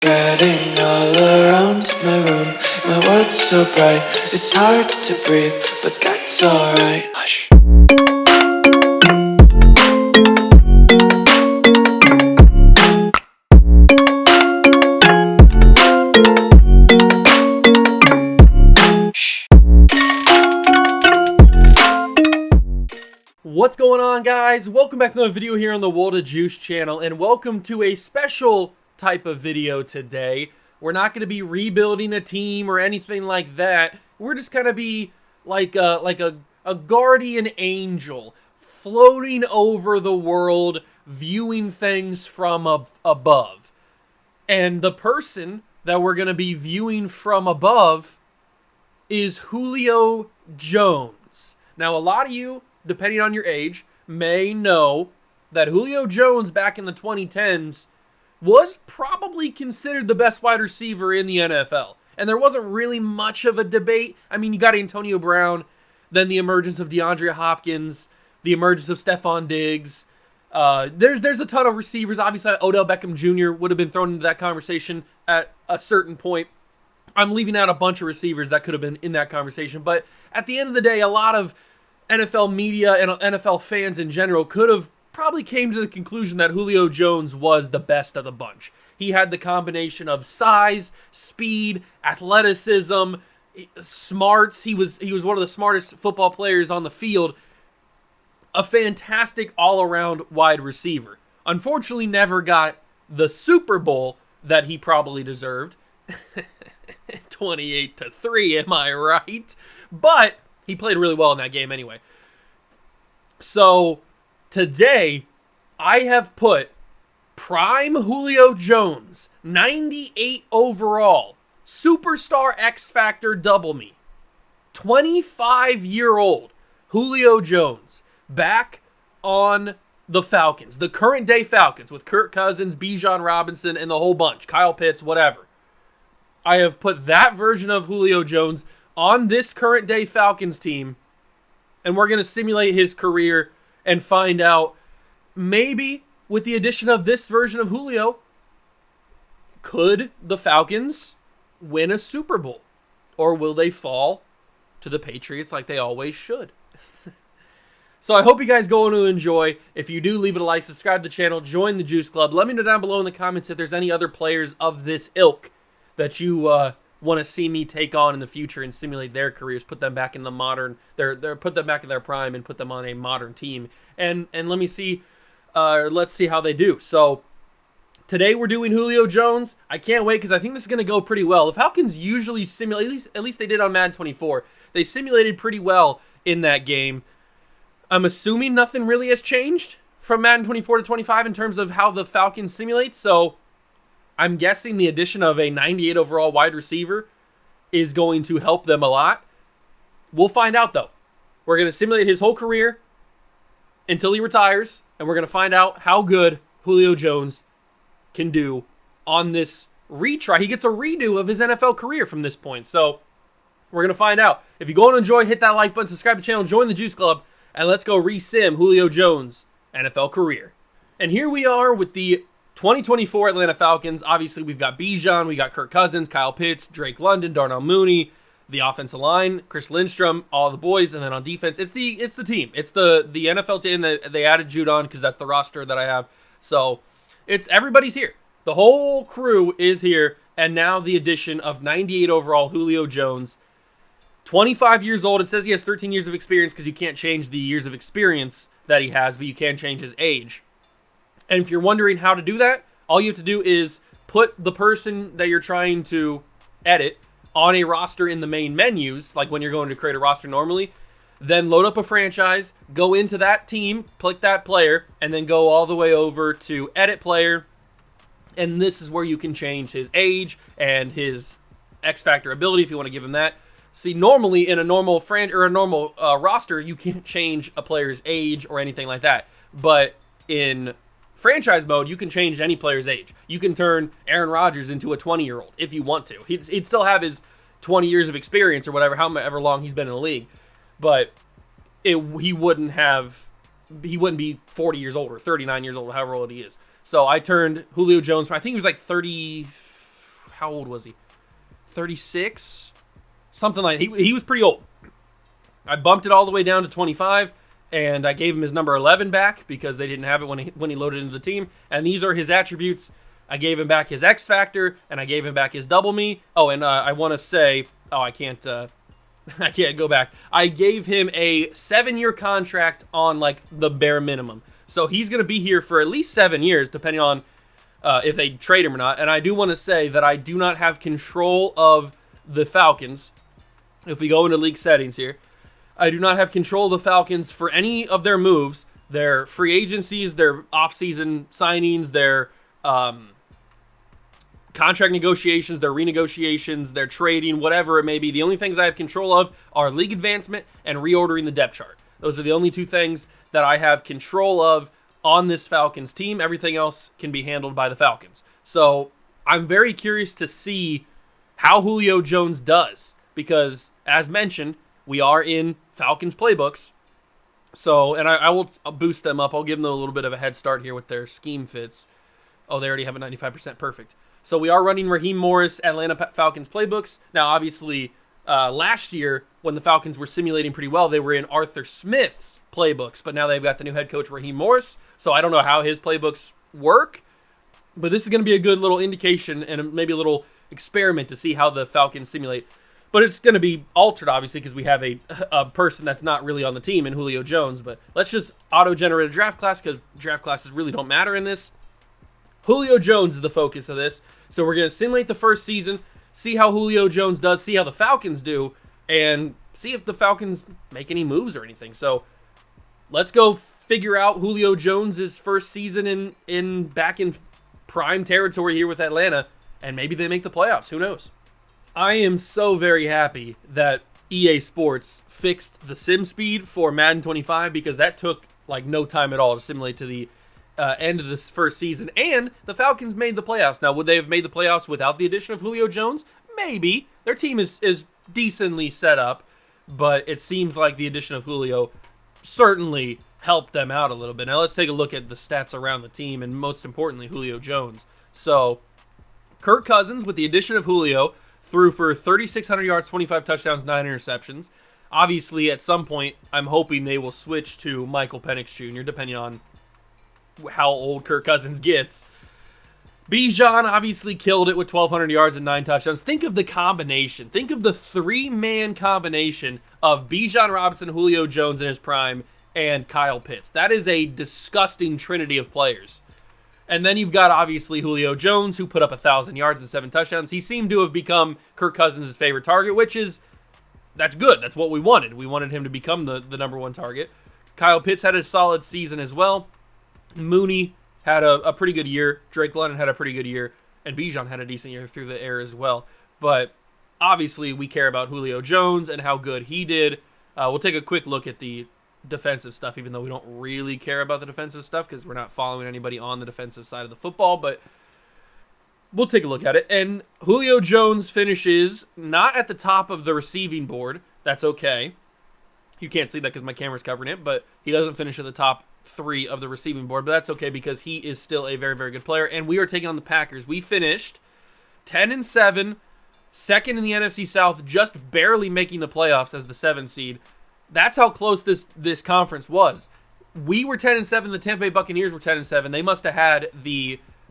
Getting all around my room, my world's so bright, it's hard to breathe, but that's alright. Hush. What's going on, guys? Welcome back to another video here on the World of Juice channel, and welcome to a special type of video today. We're not going to be rebuilding a team or anything like that. We're just going to be like a guardian angel floating over the world, viewing things from above. And the person that we're going to be viewing from above is Julio Jones. Now, a lot of you, depending on your age, may know that Julio Jones back in the 2010s was probably considered the best wide receiver in the NFL. And there wasn't really much of a debate. I mean, you got Antonio Brown, then the emergence of DeAndre Hopkins, the emergence of Stephon Diggs. There's a ton of receivers. Obviously, Odell Beckham Jr. would have been thrown into that conversation at a certain point. I'm leaving out a bunch of receivers that could have been in that conversation. But at the end of the day, a lot of NFL media and NFL fans in general could have probably came to the conclusion that Julio Jones was the best of the bunch. He had the combination of size, speed, athleticism, smarts. He was one of the smartest football players on the field. A fantastic all-around wide receiver. Unfortunately, never got the Super Bowl that he probably deserved. 28-3, am I right? But he played really well in that game anyway. So today, I have put prime Julio Jones, 98 overall, superstar X Factor double me, 25-year-old Julio Jones back on the Falcons, the current day Falcons with Kirk Cousins, Bijan Robinson, and the whole bunch, Kyle Pitts, whatever. I have put that version of Julio Jones on this current day Falcons team, and we're going to simulate his career and find out, maybe with the addition of this version of Julio, could the Falcons win a Super Bowl? Or will they fall to the Patriots like they always should? So I hope you guys go on to enjoy. If you do, leave it a like, subscribe to the channel, join the Juice Club. Let me know down below in the comments if there's any other players of this ilk that you want to see me take on in the future and simulate their careers, put them back in the modern, put them back in their prime and put them on a modern team. And let me see, let's see how they do. So today we're doing Julio Jones. I can't wait because I think this is going to go pretty well. The Falcons usually simulate, at least they did on Madden 24. They simulated pretty well in that game. I'm assuming nothing really has changed from Madden 24 to 25 in terms of how the Falcons simulate. So I'm guessing the addition of a 98 overall wide receiver is going to help them a lot. We'll find out, though. We're going to simulate his whole career until he retires, and we're going to find out how good Julio Jones can do on this retry. He gets a redo of his NFL career from this point, so we're going to find out. If you go and enjoy, hit that like button, subscribe to the channel, join the Juice Club, and let's go re-sim Julio Jones' NFL career. And here we are with the 2024 Atlanta Falcons. Obviously, we've got Bijan, we got Kirk Cousins, Kyle Pitts, Drake London, Darnell Mooney, the offensive line, Chris Lindstrom, all the boys, and then on defense, it's the team. It's the NFL team that they added Jude on because that's the roster that I have. So it's everybody's here. The whole crew is here, and now the addition of 98 overall Julio Jones, 25 years old. It says he has 13 years of experience because you can't change the years of experience that he has, but you can change his age. And if you're wondering how to do that, all you have to do is put the person that you're trying to edit on a roster in the main menus, like when you're going to create a roster normally, then load up a franchise, go into that team, click that player, and then go all the way over to edit player. And this is where you can change his age and his X Factor ability if you want to give him that. See, normally in a normal roster, you can't change a player's age or anything like that. But in franchise mode, you can change any player's age. You can turn Aaron Rodgers into a 20-year-old if you want to. He'd still have his 20 years of experience or whatever, however long he's been in the league. But he wouldn't be 40 years old or 39 years old, however old he is. So I turned Julio Jones from, I think he was like 30, how old was he? 36? Something like he was pretty old. I bumped it all the way down to 25, and I gave him his number 11 back because they didn't have it when he loaded into the team. And these are his attributes. I gave him back his X Factor, and I gave him back his double me. Oh, and I want to say, I can't go back. I gave him a 7-year contract on like the bare minimum. So he's going to be here for at least 7 years, depending on if they trade him or not. And I do want to say that I do not have control of the Falcons. If we go into league settings here, I do not have control of the Falcons for any of their moves, their free agencies, their offseason signings, their contract negotiations, their renegotiations, their trading, whatever it may be. The only things I have control of are league advancement and reordering the depth chart. Those are the only two things that I have control of on this Falcons team. Everything else can be handled by the Falcons. So I'm very curious to see how Julio Jones does because, as mentioned, we are in Falcons playbooks. So, and I'll boost them up. I'll give them a little bit of a head start here with their scheme fits. Oh, they already have a 95% perfect. So we are running Raheem Morris Atlanta Falcons playbooks. Now, obviously, last year when the Falcons were simulating pretty well, they were in Arthur Smith's playbooks. But now they've got the new head coach, Raheem Morris. So I don't know how his playbooks work. But this is going to be a good little indication and maybe a little experiment to see how the Falcons simulate. But it's going to be altered, obviously, because we have a person that's not really on the team in Julio Jones. But let's just auto-generate a draft class because draft classes really don't matter in this. Julio Jones is the focus of this. So we're going to simulate the first season, see how Julio Jones does, see how the Falcons do, and see if the Falcons make any moves or anything. So let's go figure out Julio Jones' first season in back in prime territory here with Atlanta, and maybe they make the playoffs. Who knows? I am so very happy that EA Sports fixed the sim speed for Madden 25 because that took like no time at all to simulate to the end of this first season, and the Falcons made the playoffs. Now, would they have made the playoffs without the addition of Julio Jones? Maybe. Their team is decently set up, but it seems like the addition of Julio certainly helped them out a little bit. Now, let's take a look at the stats around the team, and most importantly, Julio Jones. So, Kirk Cousins, with the addition of Julio, threw for 3,600 yards, 25 touchdowns, 9 interceptions. Obviously, at some point, I'm hoping they will switch to Michael Penix Jr., depending on how old Kirk Cousins gets. Bijan obviously killed it with 1,200 yards and 9 touchdowns. Think of the combination. Think of the 3-man combination of Bijan Robinson, Julio Jones in his prime, and Kyle Pitts. That is a disgusting trinity of players. And then you've got, obviously, Julio Jones, who put up 1,000 yards and 7 touchdowns. He seemed to have become Kirk Cousins' favorite target, that's good. That's what we wanted. We wanted him to become the number one target. Kyle Pitts had a solid season as well. Mooney had a pretty good year. Drake London had a pretty good year. And Bijan had a decent year through the air as well. But obviously, we care about Julio Jones and how good he did. We'll take a quick look at the defensive stuff, even though we don't really care about the defensive stuff because we're not following anybody on the defensive side of the football. But we'll take a look at it. And Julio Jones finishes not at the top of the receiving board. That's okay. You can't see that because my camera's covering it, but he doesn't finish at the top 3 of the receiving board, but that's okay because he is still a very, very good player, and we are taking on the Packers. We finished 10-7, second in the NFC South, just barely making the playoffs as the 7th seed. That's how close this conference was. We were 10-7, the Tampa Bay Buccaneers were 10-7.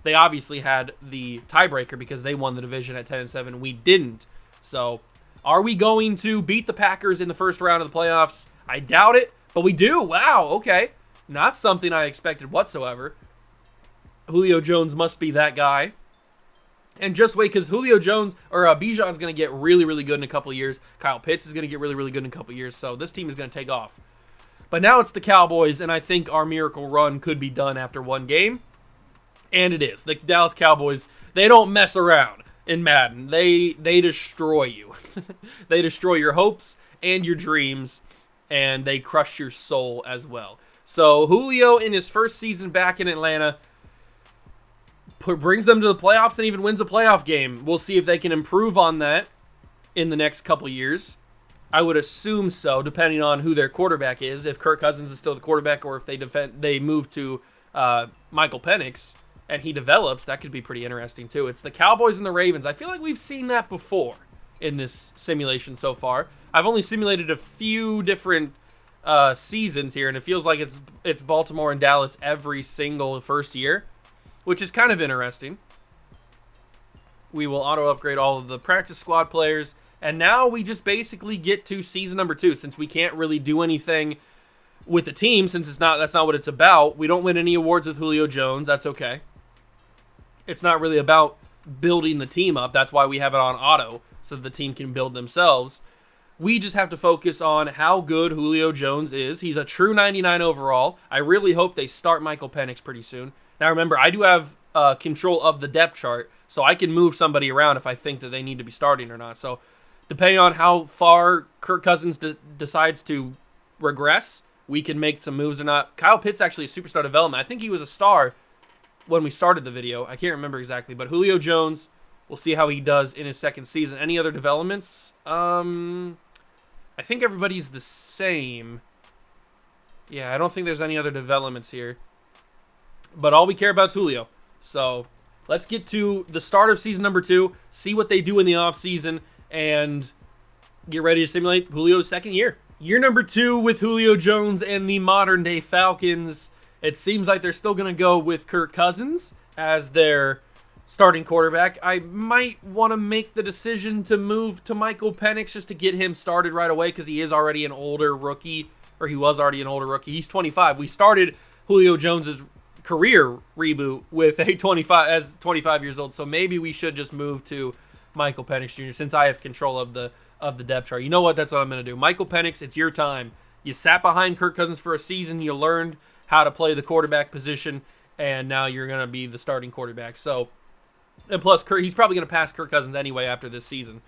They obviously had the tiebreaker because they won the division at 10-7. We didn't. So, are we going to beat the Packers in the first round of the playoffs? I doubt it, but we do. Wow, okay. Not something I expected whatsoever. Julio Jones must be that guy. And just wait, because Julio Jones, or Bijan's going to get really, really good in a couple of years. Kyle Pitts is going to get really, really good in a couple of years. So this team is going to take off. But now it's the Cowboys, and I think our miracle run could be done after one game. And it is. The Dallas Cowboys, they don't mess around in Madden. They destroy you. They destroy your hopes and your dreams, and they crush your soul as well. So Julio, in his first season back in Atlanta, brings them to the playoffs and even wins a playoff game. We'll see if they can improve on that in the next couple years. I would assume so, depending on who their quarterback is. If Kirk Cousins is still the quarterback, or if they move to Michael Penix, and he develops, that could be pretty interesting too. It's the Cowboys and the Ravens. I feel like we've seen that before in this simulation so far. I've only simulated a few different seasons here, and it feels like it's Baltimore and Dallas every single first year, which is kind of interesting. We will auto-upgrade all of the practice squad players, and now we just basically get to season number 2, since we can't really do anything with the team, since that's not what it's about. We don't win any awards with Julio Jones. That's okay. It's not really about building the team up. That's why we have it on auto, so that the team can build themselves. We just have to focus on how good Julio Jones is. He's a true 99 overall. I really hope they start Michael Penix pretty soon. Now remember, I do have control of the depth chart, so I can move somebody around if I think that they need to be starting or not. So depending on how far Kirk Cousins decides to regress, we can make some moves or not. Kyle Pitts actually a superstar development. I think he was a star when we started the video. I can't remember exactly, but Julio Jones, we'll see how he does in his second season. Any other developments? I think everybody's the same. Yeah, I don't think there's any other developments here. But all we care about is Julio. So let's get to the start of season number 2, see what they do in the offseason, and get ready to simulate Julio's second year. Year number 2 with Julio Jones and the modern-day Falcons. It seems like they're still going to go with Kirk Cousins as their starting quarterback. I might want to make the decision to move to Michael Penix just to get him started right away, because he is already an older rookie, or he was already an older rookie. He's 25. We started Julio Jones's career reboot with a 25 years old, so maybe we should just move to Michael Penix Jr. since I have control of the depth chart. You know what? That's what I'm going to do. Michael Penix, it's your time. You sat behind Kirk Cousins for a season. You learned how to play the quarterback position, and now you're going to be the starting quarterback. So, and plus, he's probably going to pass Kirk Cousins anyway after this season.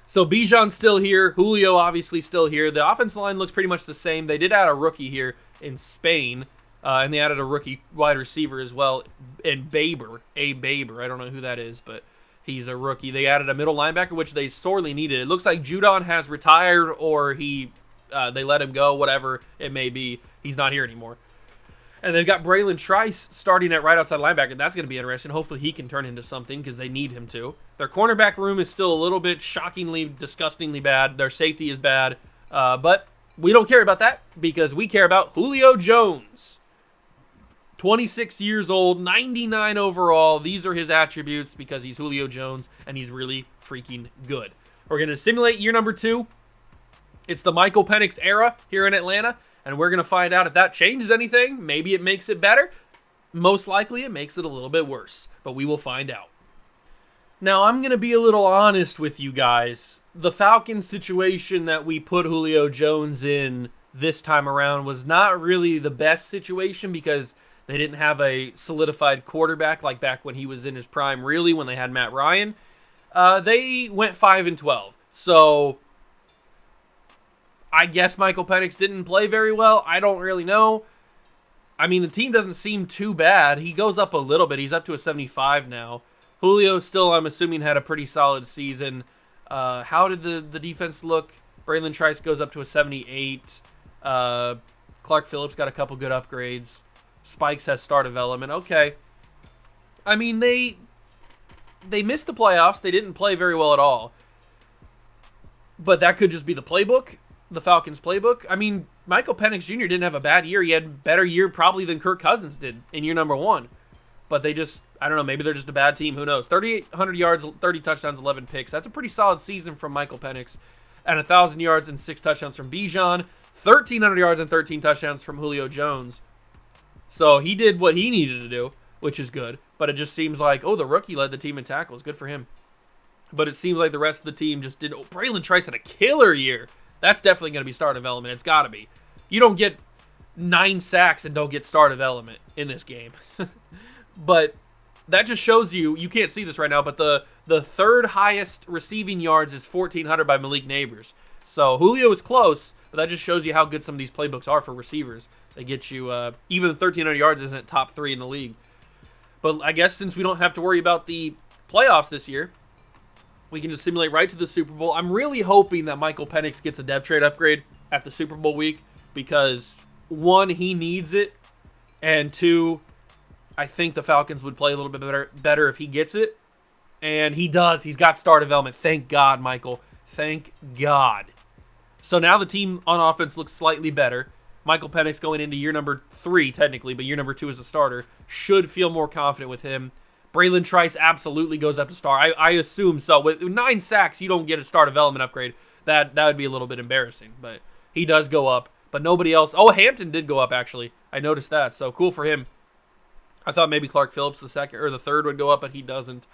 So Bijan's still here. Julio obviously still here. The offensive line looks pretty much the same. They did add a rookie here in Spain, and they added a rookie wide receiver as well, and Baber. I don't know who that is, but he's a rookie. They added a middle linebacker, which they sorely needed. It looks like Judon has retired, or they let him go, whatever it may be. He's not here anymore. And they've got Braylon Trice starting at right outside linebacker. That's going to be interesting. Hopefully he can turn into something, because they need him to. Their cornerback room is still a little bit shockingly, disgustingly bad. Their safety is bad. But we don't care about that, because we care about Julio Jones. 26 years old, 99 overall. These are his attributes, because he's Julio Jones, and he's really freaking good. We're going to simulate year number 2. It's the Michael Penix era here in Atlanta. And we're going to find out if that changes anything. Maybe it makes it better. Most likely it makes it a little bit worse. But we will find out. Now, I'm going to be a little honest with you guys. The Falcons situation that we put Julio Jones in this time around was not really the best situation, because they didn't have a solidified quarterback like back when he was in his prime, really, when they had Matt Ryan. They went 5-12. So I guess Michael Penix didn't play very well. I don't really know. I mean, the team doesn't seem too bad. He goes up a little bit. He's up to a 75 now. Julio still, I'm assuming, had a pretty solid season. How did the defense look? Braylon Trice goes up to a 78. Clark Phillips got a couple good upgrades. Spikes has star development. Okay. I mean, they missed the playoffs. They didn't play very well at all. But that could just be the playbook. The Falcons playbook. I mean, Michael Penix Jr. didn't have a bad year. He had a better year probably than Kirk Cousins did in year number 1. But they just, I don't know, maybe they're just a bad team. Who knows? 3,800 yards, 30 touchdowns, 11 picks. That's a pretty solid season from Michael Penix. And 1,000 yards and 6 touchdowns from Bijan. 1,300 yards and 13 touchdowns from Julio Jones. So he did what he needed to do, which is good. But it just seems like, the rookie led the team in tackles. Good for him. But it seems like the rest of the team just did. Braylon Trice had a killer year. That's definitely going to be star development. It's got to be. You don't get 9 sacks and don't get star development in this game. But that just shows you can't see this right now, but the third highest receiving yards is 1,400 by Malik Neighbors. So Julio is close, but that just shows you how good some of these playbooks are for receivers. They get you, even 1,300 yards isn't top 3 in the league. But I guess since we don't have to worry about the playoffs this year, we can just simulate right to the Super Bowl. I'm really hoping that Michael Penix gets a dev trade upgrade at the Super Bowl week, because 1, he needs it, and 2, I think the Falcons would play a little bit better if he gets it. And he does. He's got star development. Thank God, Michael. Thank God. So now the team on offense looks slightly better. Michael Penix going into year number 3, technically, but year number 2 as a starter, should feel more confident with him. Braylon Trice absolutely goes up to star. I assume so. With 9 sacks, you don't get a star development upgrade. That would be a little bit embarrassing, but he does go up. But nobody else. Oh, Hampton did go up, actually. I noticed that, so cool for him. I thought maybe Clark Phillips the second or the third would go up, but he doesn't.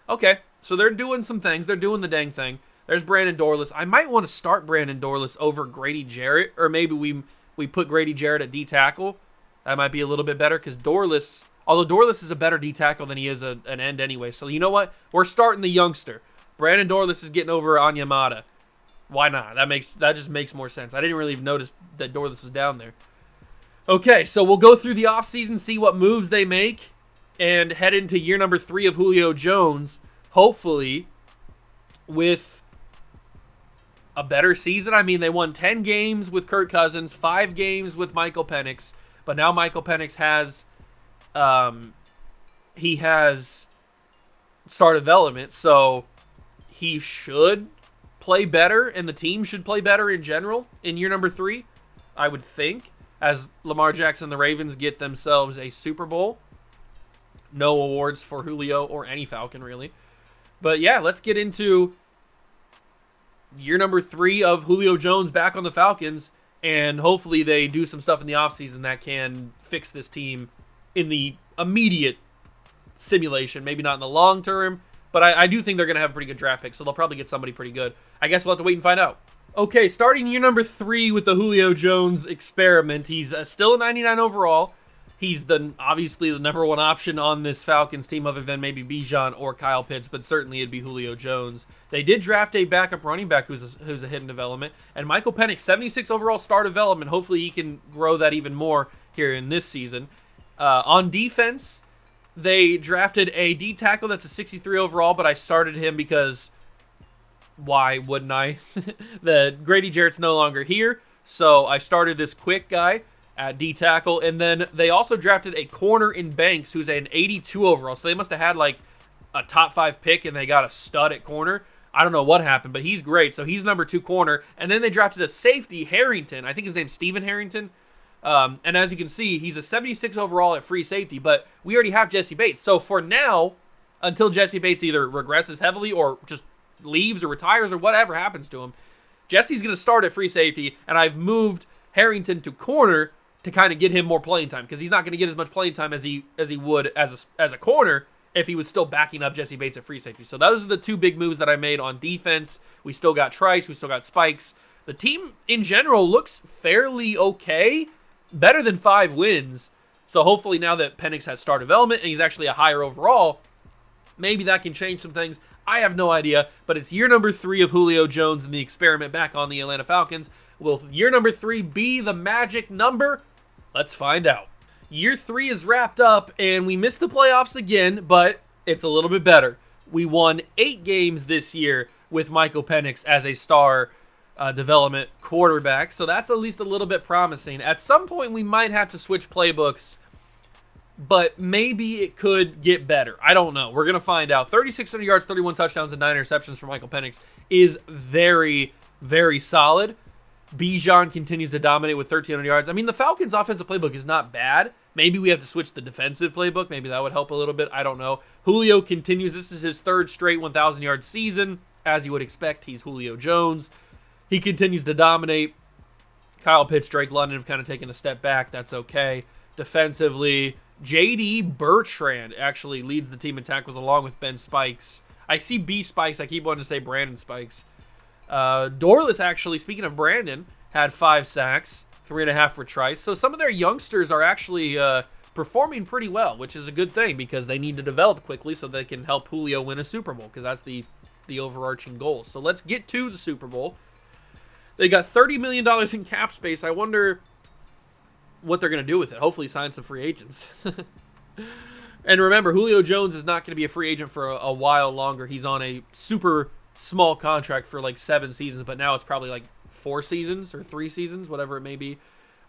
Okay, so they're doing some things. They're doing the dang thing. There's Brandon Dorless. I might want to start Brandon Dorless over Grady Jarrett, or maybe we put Grady Jarrett at D tackle. That might be a little bit better because Dorless, although Dorless is a better D tackle than he is an end anyway. So you know what? We're starting the youngster. Brandon Dorless is getting over Onyemata. Why not? That just makes more sense. I didn't really even notice that Dorless was down there. Okay, so we'll go through the offseason, see what moves they make, and head into year number 3 of Julio Jones, hopefully with a better season. I mean, they won 10 games with Kirk Cousins, 5 games with Michael Penix, but now Michael Penix has he has star development, so he should play better, and the team should play better in general in year number 3, I would think, as Lamar Jackson and the Ravens get themselves a Super Bowl. No awards for Julio or any Falcon, really. But yeah, let's get into year number 3 of Julio Jones back on the Falcons, and hopefully they do some stuff in the offseason that can fix this team in the immediate simulation. Maybe not in the long term, but I do think they're going to have a pretty good draft pick, so they'll probably get somebody pretty good. I guess we'll have to wait and find out. Okay, starting year number 3 with the Julio Jones experiment. He's still a 99 overall. He's obviously the number 1 option on this Falcons team other than maybe Bijan or Kyle Pitts, but certainly it'd be Julio Jones. They did draft a backup running back who's a hidden development. And Michael Penix, 76 overall star development. Hopefully he can grow that even more here in this season. On defense, they drafted a D tackle that's a 63 overall, but I started him because why wouldn't I? The Grady Jarrett's no longer here, so I started this quick guy at D tackle, and then they also drafted a corner in Banks who's an 82 overall, so they must have had like a top 5 pick and they got a stud at corner. I don't know what happened, but he's great, so he's number 2 corner. And then they drafted a safety, Harrington. I think his name's Stephen Harrington. And as you can see, he's a 76 overall at free safety, but we already have Jesse Bates. So for now, until Jesse Bates either regresses heavily or just leaves or retires or whatever happens to him, Jesse's going to start at free safety, and I've moved Harrington to corner to kind of get him more playing time because he's not going to get as much playing time as he would as a corner if he was still backing up Jesse Bates at free safety. So those are the 2 big moves that I made on defense. We still got Trice. We still got Spikes. The team in general looks fairly okay, better than 5 wins. So hopefully now that Penix has star development and he's actually a higher overall, maybe that can change some things. I have no idea, but it's year number 3 of Julio Jones and the experiment back on the Atlanta Falcons. Will year number 3 be the magic number? Let's find out. Year 3 is wrapped up, and we missed the playoffs again, but it's a little bit better. We won 8 games this year with Michael Penix as a star development quarterback, so that's at least a little bit promising. At some point, we might have to switch playbooks, but maybe it could get better. I don't know. We're going to find out. 3,600 yards, 31 touchdowns, and 9 interceptions for Michael Penix is very, very solid. Bijan continues to dominate with 1,300 yards. I mean, the Falcons' offensive playbook is not bad. Maybe we have to switch the defensive playbook. Maybe that would help a little bit. I don't know. Julio continues. This is his 3rd straight 1,000-yard season. As you would expect, he's Julio Jones. He continues to dominate. Kyle Pitts, Drake London have kind of taken a step back. That's okay. Defensively, J.D. Bertrand actually leads the team in tackles along with Ben Spikes. I see B Spikes. I keep wanting to say Brandon Spikes. Dorless, actually, speaking of Brandon, had 5 sacks, 3.5 for Trice. So some of their youngsters are actually performing pretty well, which is a good thing because they need to develop quickly so they can help Julio win a Super Bowl because that's the overarching goal. So let's get to the Super Bowl. They got $30 million in cap space. I wonder what they're going to do with it. Hopefully sign some free agents. And remember, Julio Jones is not going to be a free agent for a while longer. He's on a super small contract for like 7 seasons, but now it's probably like 4 seasons or 3 seasons, whatever it may be.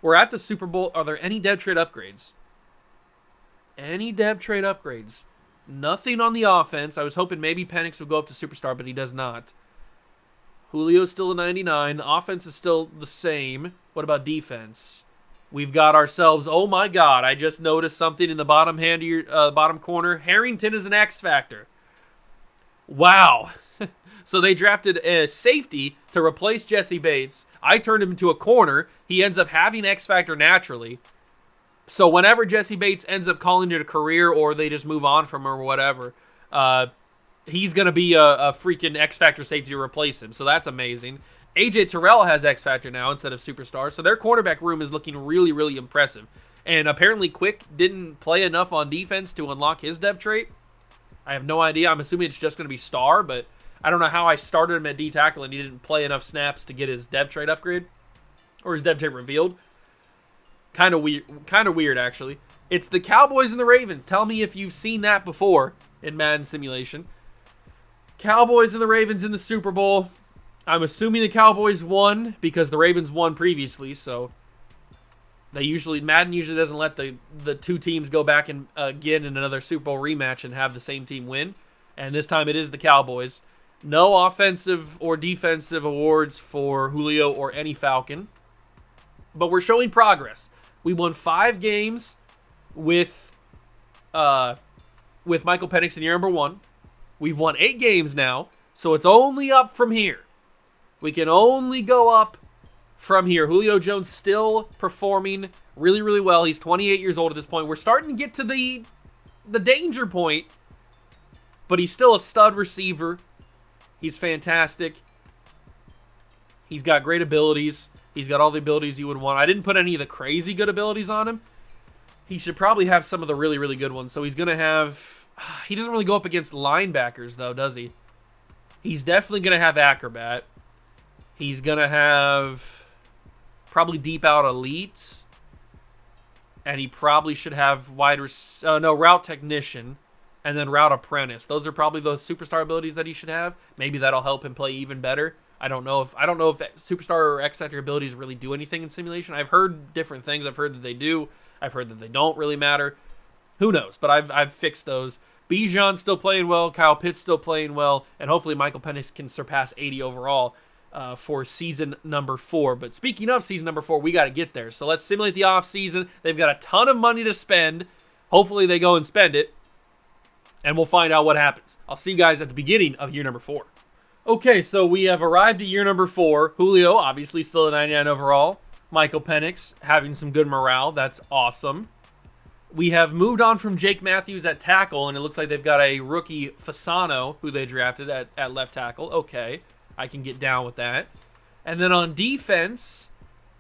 We're at the Super Bowl. Are there any dead trade upgrades? any depth trade upgrades. Nothing on the offense. I was hoping maybe Penix would go up to superstar, but he does not. Julio's still a 99. The offense is still the same. What about defense? We've got ourselves, oh my God, I just noticed something in the bottom hand of your bottom corner. Harrington is an X factor. Wow. So they drafted a safety to replace Jesse Bates. I turned him into a corner. He ends up having X factor naturally. So whenever Jesse Bates ends up calling it a career or they just move on from him or whatever, he's going to be a freaking X factor safety to replace him. So that's amazing. AJ Terrell has X factor now instead of superstar. So their quarterback room is looking really, really impressive. And apparently Quick didn't play enough on defense to unlock his depth trait. I have no idea. I'm assuming it's just going to be star, but I don't know how I started him at D tackle and he didn't play enough snaps to get his depth trait upgrade or his depth trait revealed. Kind of weird, actually. It's the Cowboys and the Ravens. Tell me if you've seen that before in Madden Simulation. Cowboys and the Ravens in the Super Bowl. I'm assuming the Cowboys won because the Ravens won previously, so Madden usually doesn't let the two teams go back and again in another Super Bowl rematch and have the same team win. And this time it is the Cowboys. No offensive or defensive awards for Julio or any Falcon. But we're showing progress. We won 5 games with Michael Penix in year number 1. We've won 8 games now, so it's only up from here. We can only go up from here. Julio Jones still performing really, really well. He's 28 years old at this point. We're starting to get to the danger point, but he's still a stud receiver. He's fantastic. He's got great abilities. He's got all the abilities you would want. I didn't put any of the crazy good abilities on him. He should probably have some of the really, really good ones. So he's going to have... He doesn't really go up against linebackers, though, does he? He's definitely going to have acrobat. He's going to have probably deep out elite. And he probably should have route technician. And then route apprentice. Those are probably those superstar abilities that he should have. Maybe that'll help him play even better. I don't know if superstar or X Factor abilities really do anything in simulation. I've heard different things. I've heard that they do. I've heard that they don't really matter. Who knows? But I've fixed those. Bijan's still playing well. Kyle Pitts still playing well. And hopefully Michael Penix can surpass 80 overall for season number 4. But speaking of season number 4, we got to get there. So let's simulate the offseason. They've got a ton of money to spend. Hopefully they go and spend it. And we'll find out what happens. I'll see you guys at the beginning of year number 4. Okay, so we have arrived at year number 4. Julio, obviously still a 99 overall. Michael Penix having some good morale. That's awesome. We have moved on from Jake Matthews at tackle, and it looks like they've got a rookie Fasano, who they drafted at left tackle. Okay, I can get down with that. And then on defense,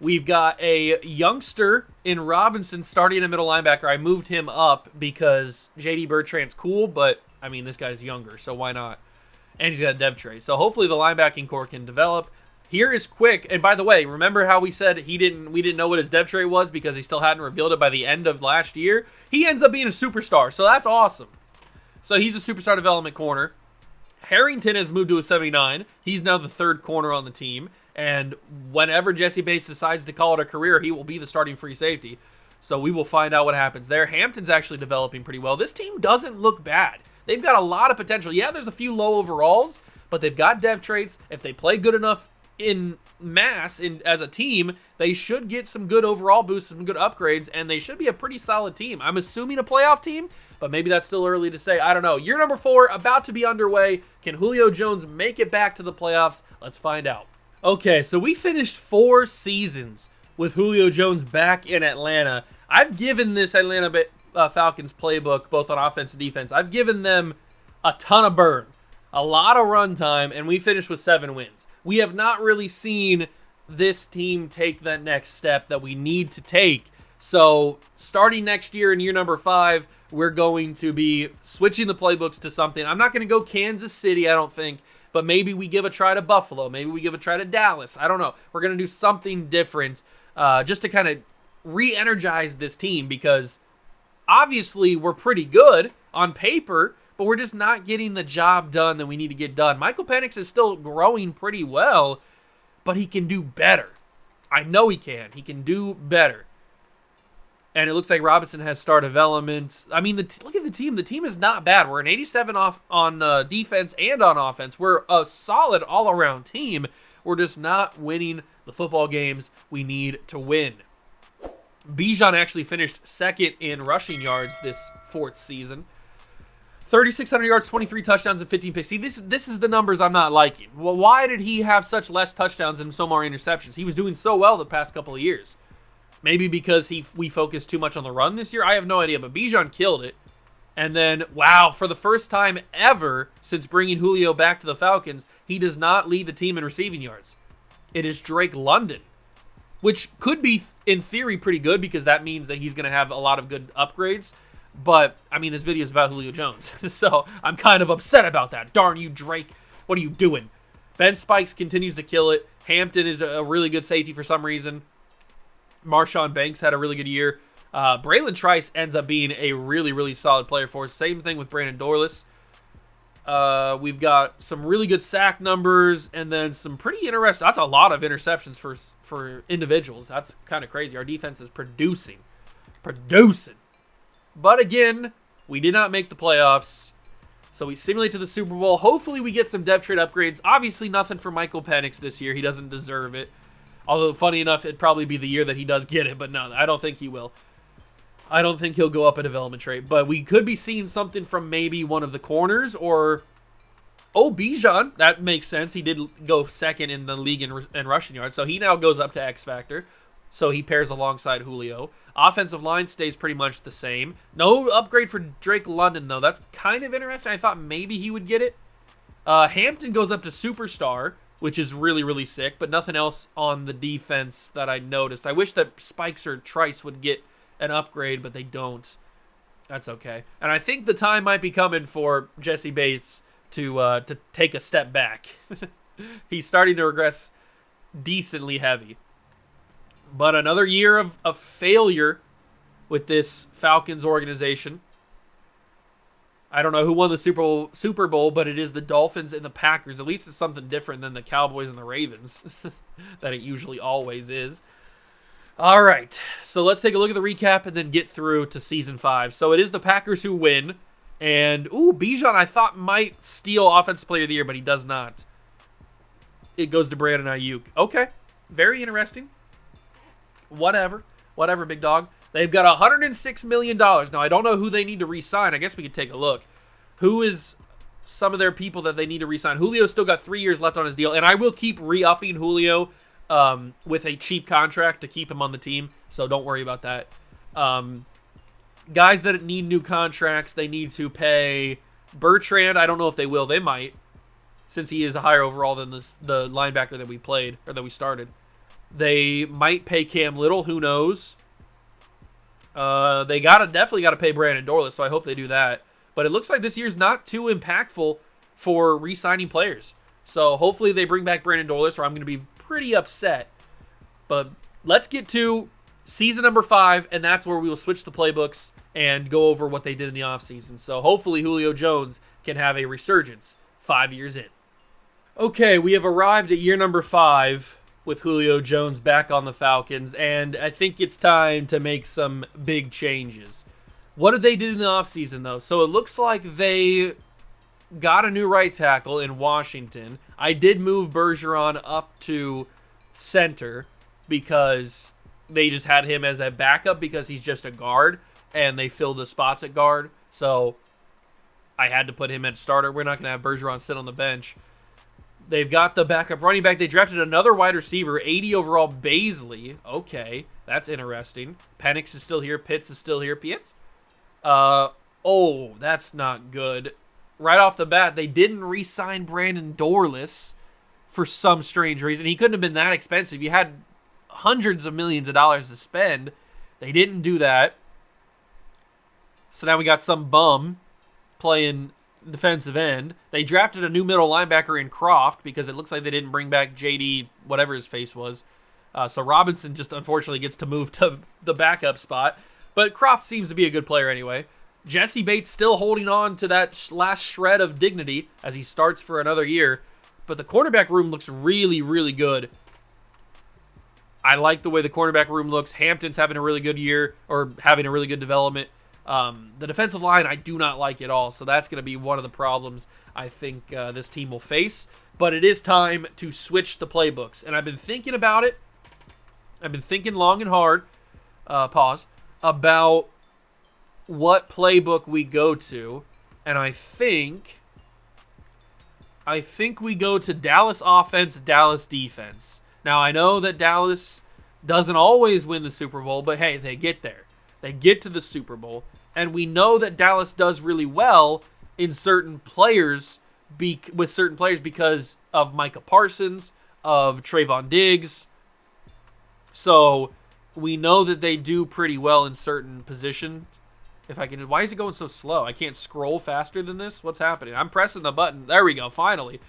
we've got a youngster in Robinson starting at middle linebacker. I moved him up because J.D. Bertrand's cool, but, I mean, this guy's younger, so why not? And he's got a dev trait. So hopefully the linebacking core can develop. Here is Quick. And by the way, remember how we said we didn't know what his dev trait was because he still hadn't revealed it by the end of last year? He ends up being a superstar, so that's awesome. So he's a superstar development corner. Harrington has moved to a 79. He's now the 3rd corner on the team. And whenever Jesse Bates decides to call it a career, he will be the starting free safety. So we will find out what happens there. Hampton's actually developing pretty well. This team doesn't look bad. They've got a lot of potential. Yeah, there's a few low overalls, but they've got dev traits. If they play good enough in mass as a team, they should get some good overall boosts, some good upgrades, and they should be a pretty solid team. I'm assuming a playoff team, but maybe that's still early to say. I don't know. Year number 4 about to be underway. Can Julio Jones make it back to the playoffs? Let's find out. Okay, so we finished 4 seasons with Julio Jones back in Atlanta. I've given this Atlanta Falcons playbook, both on offense and defense, I've given them a ton of burn, a lot of run time, and we finished with 7 wins. We have not really seen this team take that next step that we need to take. So starting next year in year number 5, we're going to be switching the playbooks to something. I'm not going to go Kansas City, I don't think, but maybe we give a try to Buffalo. Maybe we give a try to Dallas. I don't know. We're going to do something different just to kind of re-energize this team because obviously we're pretty good on paper, but we're just not getting the job done that we need to get done. Michael Penix is still growing pretty well, but he can do better. I know he can. He can do better. And it looks like Robinson has star development. I mean, look at the team. The team is not bad. We're an 87 on defense and on offense. We're a solid all-around team. We're just not winning the football games we need to win. Bijan actually finished second in rushing yards this fourth season. 3,600 yards, 23 touchdowns, and 15 picks. See, this is the numbers I'm not liking. Well, why did he have such less touchdowns and so more interceptions? He was doing so well the past couple of years. Maybe because we focused too much on the run this year? I have no idea, but Bijan killed it. And then, wow, for the first time ever since bringing Julio back to the Falcons, he does not lead the team in receiving yards. It is Drake London, which could be, in theory, pretty good because that means that he's going to have a lot of good upgrades. But, I mean, this video is about Julio Jones, so I'm kind of upset about that. Darn you, Drake. What are you doing? Ben Spikes continues to kill it. Hampton is a really good safety for some reason. Marshawn Banks had a really good year. Braylon Trice ends up being a really, really solid player for us. Same thing with Brandon Dorless. We've got some really good sack numbers and then some pretty interesting. That's a lot of interceptions for individuals. That's kind of crazy. Our defense is producing. But again, we did not make the playoffs. So we simulate to the Super Bowl. Hopefully we get some depth trade upgrades. Obviously nothing for Michael Penix this year. He doesn't deserve it. Although, funny enough, it'd probably be the year that he does get it. But no, I don't think he will. I don't think he'll go up a development trait. But we could be seeing something from maybe one of the corners or... Oh, Bijan. That makes sense. He did go second in the league in rushing yards. So he now goes up to X Factor. So he pairs alongside Julio. Offensive line stays pretty much the same. No upgrade for Drake London, though. That's kind of interesting. I thought maybe he would get it. Hampton goes up to Superstar, which is really, really sick, but nothing else on the defense that I noticed. I wish that Spikes or Trice would get an upgrade, but they don't. That's okay. And I think the time might be coming for Jesse Bates to take a step back. He's starting to regress decently heavy. But another year of failure with this Falcons organization. I don't know who won the Super Bowl, but it is the Dolphins and the Packers. At least it's something different than the Cowboys and the Ravens that it usually always is. All right, so let's take a look at the recap and then get through to Season 5. So it is the Packers who win. And, Bijan I thought might steal Offensive Player of the Year, but he does not. It goes to Brandon Ayuk. Okay, very interesting. Whatever, big dog. They've got $106 million. Now, I don't know who they need to re-sign. I guess we could take a look. Who is some of their people that they need to re-sign? Julio's still got 3 years left on his deal, and I will keep re-upping Julio with a cheap contract to keep him on the team, so don't worry about that. Guys that need new contracts, they need to pay Bertrand. I don't know if they will. They might, since he is a higher overall than the linebacker that we played, or that we started. They might pay Cam Little. Who knows? They definitely got to pay Brandon Dorless, so I hope they do that. But it looks like this year's not too impactful for re-signing players. So hopefully they bring back Brandon Dorless, or I'm going to be pretty upset. But let's get to season number 5, and that's where we will switch the playbooks and go over what they did in the offseason. So hopefully Julio Jones can have a resurgence 5 years in. Okay, we have arrived at year number 5 with Julio Jones back on the Falcons, and I think it's time to make some big changes. What did they do in the offseason, though? So it looks like they got a new right tackle in Washington. I did move Bergeron up to center because they just had him as a backup because he's just a guard, and they filled the spots at guard. So I had to put him at starter. We're not going to have Bergeron sit on the bench. They've got the backup running back. They drafted another wide receiver, 80 overall, Baisley. Okay, that's interesting. Penix is still here. Pitts is still here. Pitts? That's not good. Right off the bat, they didn't re-sign Brandon Dorless for some strange reason. He couldn't have been that expensive. You had hundreds of millions of dollars to spend. They didn't do that. So now we got some bum playing defensive end. They drafted a new middle linebacker in Croft because it looks like they didn't bring back JD, whatever his face was. So Robinson just unfortunately gets to move to the backup spot. But Croft seems to be a good player anyway. Jesse Bates still holding on to that last shred of dignity as he starts for another year. But the cornerback room looks really, really good. I like the way the cornerback room looks. Hampton's having a really good year, or having a really good development. The defensive line, I do not like at all, so that's going to be one of the problems I think this team will face. But it is time to switch the playbooks, and I've been thinking about it. I've been thinking long and hard, about what playbook we go to, and I think we go to Dallas offense, Dallas defense. Now, I know that Dallas doesn't always win the Super Bowl, but hey, they get there. They get to the Super Bowl, and we know that Dallas does really well in certain players, with certain players because of Micah Parsons, of Trayvon Diggs. So we know that they do pretty well in certain positions. Why is it going so slow? I can't scroll faster than this. What's happening? I'm pressing the button. There we go. Finally,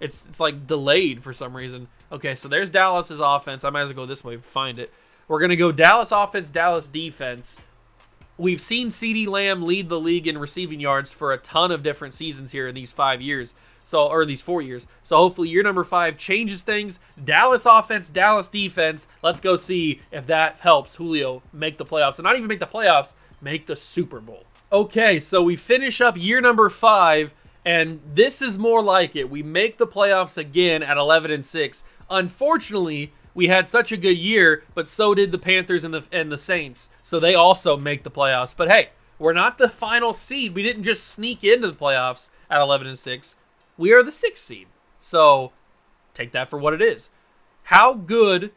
it's like delayed for some reason. Okay, so there's Dallas's offense. I might as well go this way and find it. We're gonna go Dallas offense, Dallas defense. We've seen CeeDee Lamb lead the league in receiving yards for a ton of different seasons here in these 5 years. Or these 4 years. So hopefully year number 5 changes things. Dallas offense, Dallas defense. Let's go see if that helps Julio make the playoffs. And not even make the playoffs, make the Super Bowl. Okay, so we finish up year number 5, and this is more like it. We make the playoffs again at 11-6. Unfortunately, we had such a good year, but so did the Panthers and the Saints. So they also make the playoffs. But hey, we're not the final seed. We didn't just sneak into the playoffs at 11-6. We are the 6th seed. So take that for what it is. How good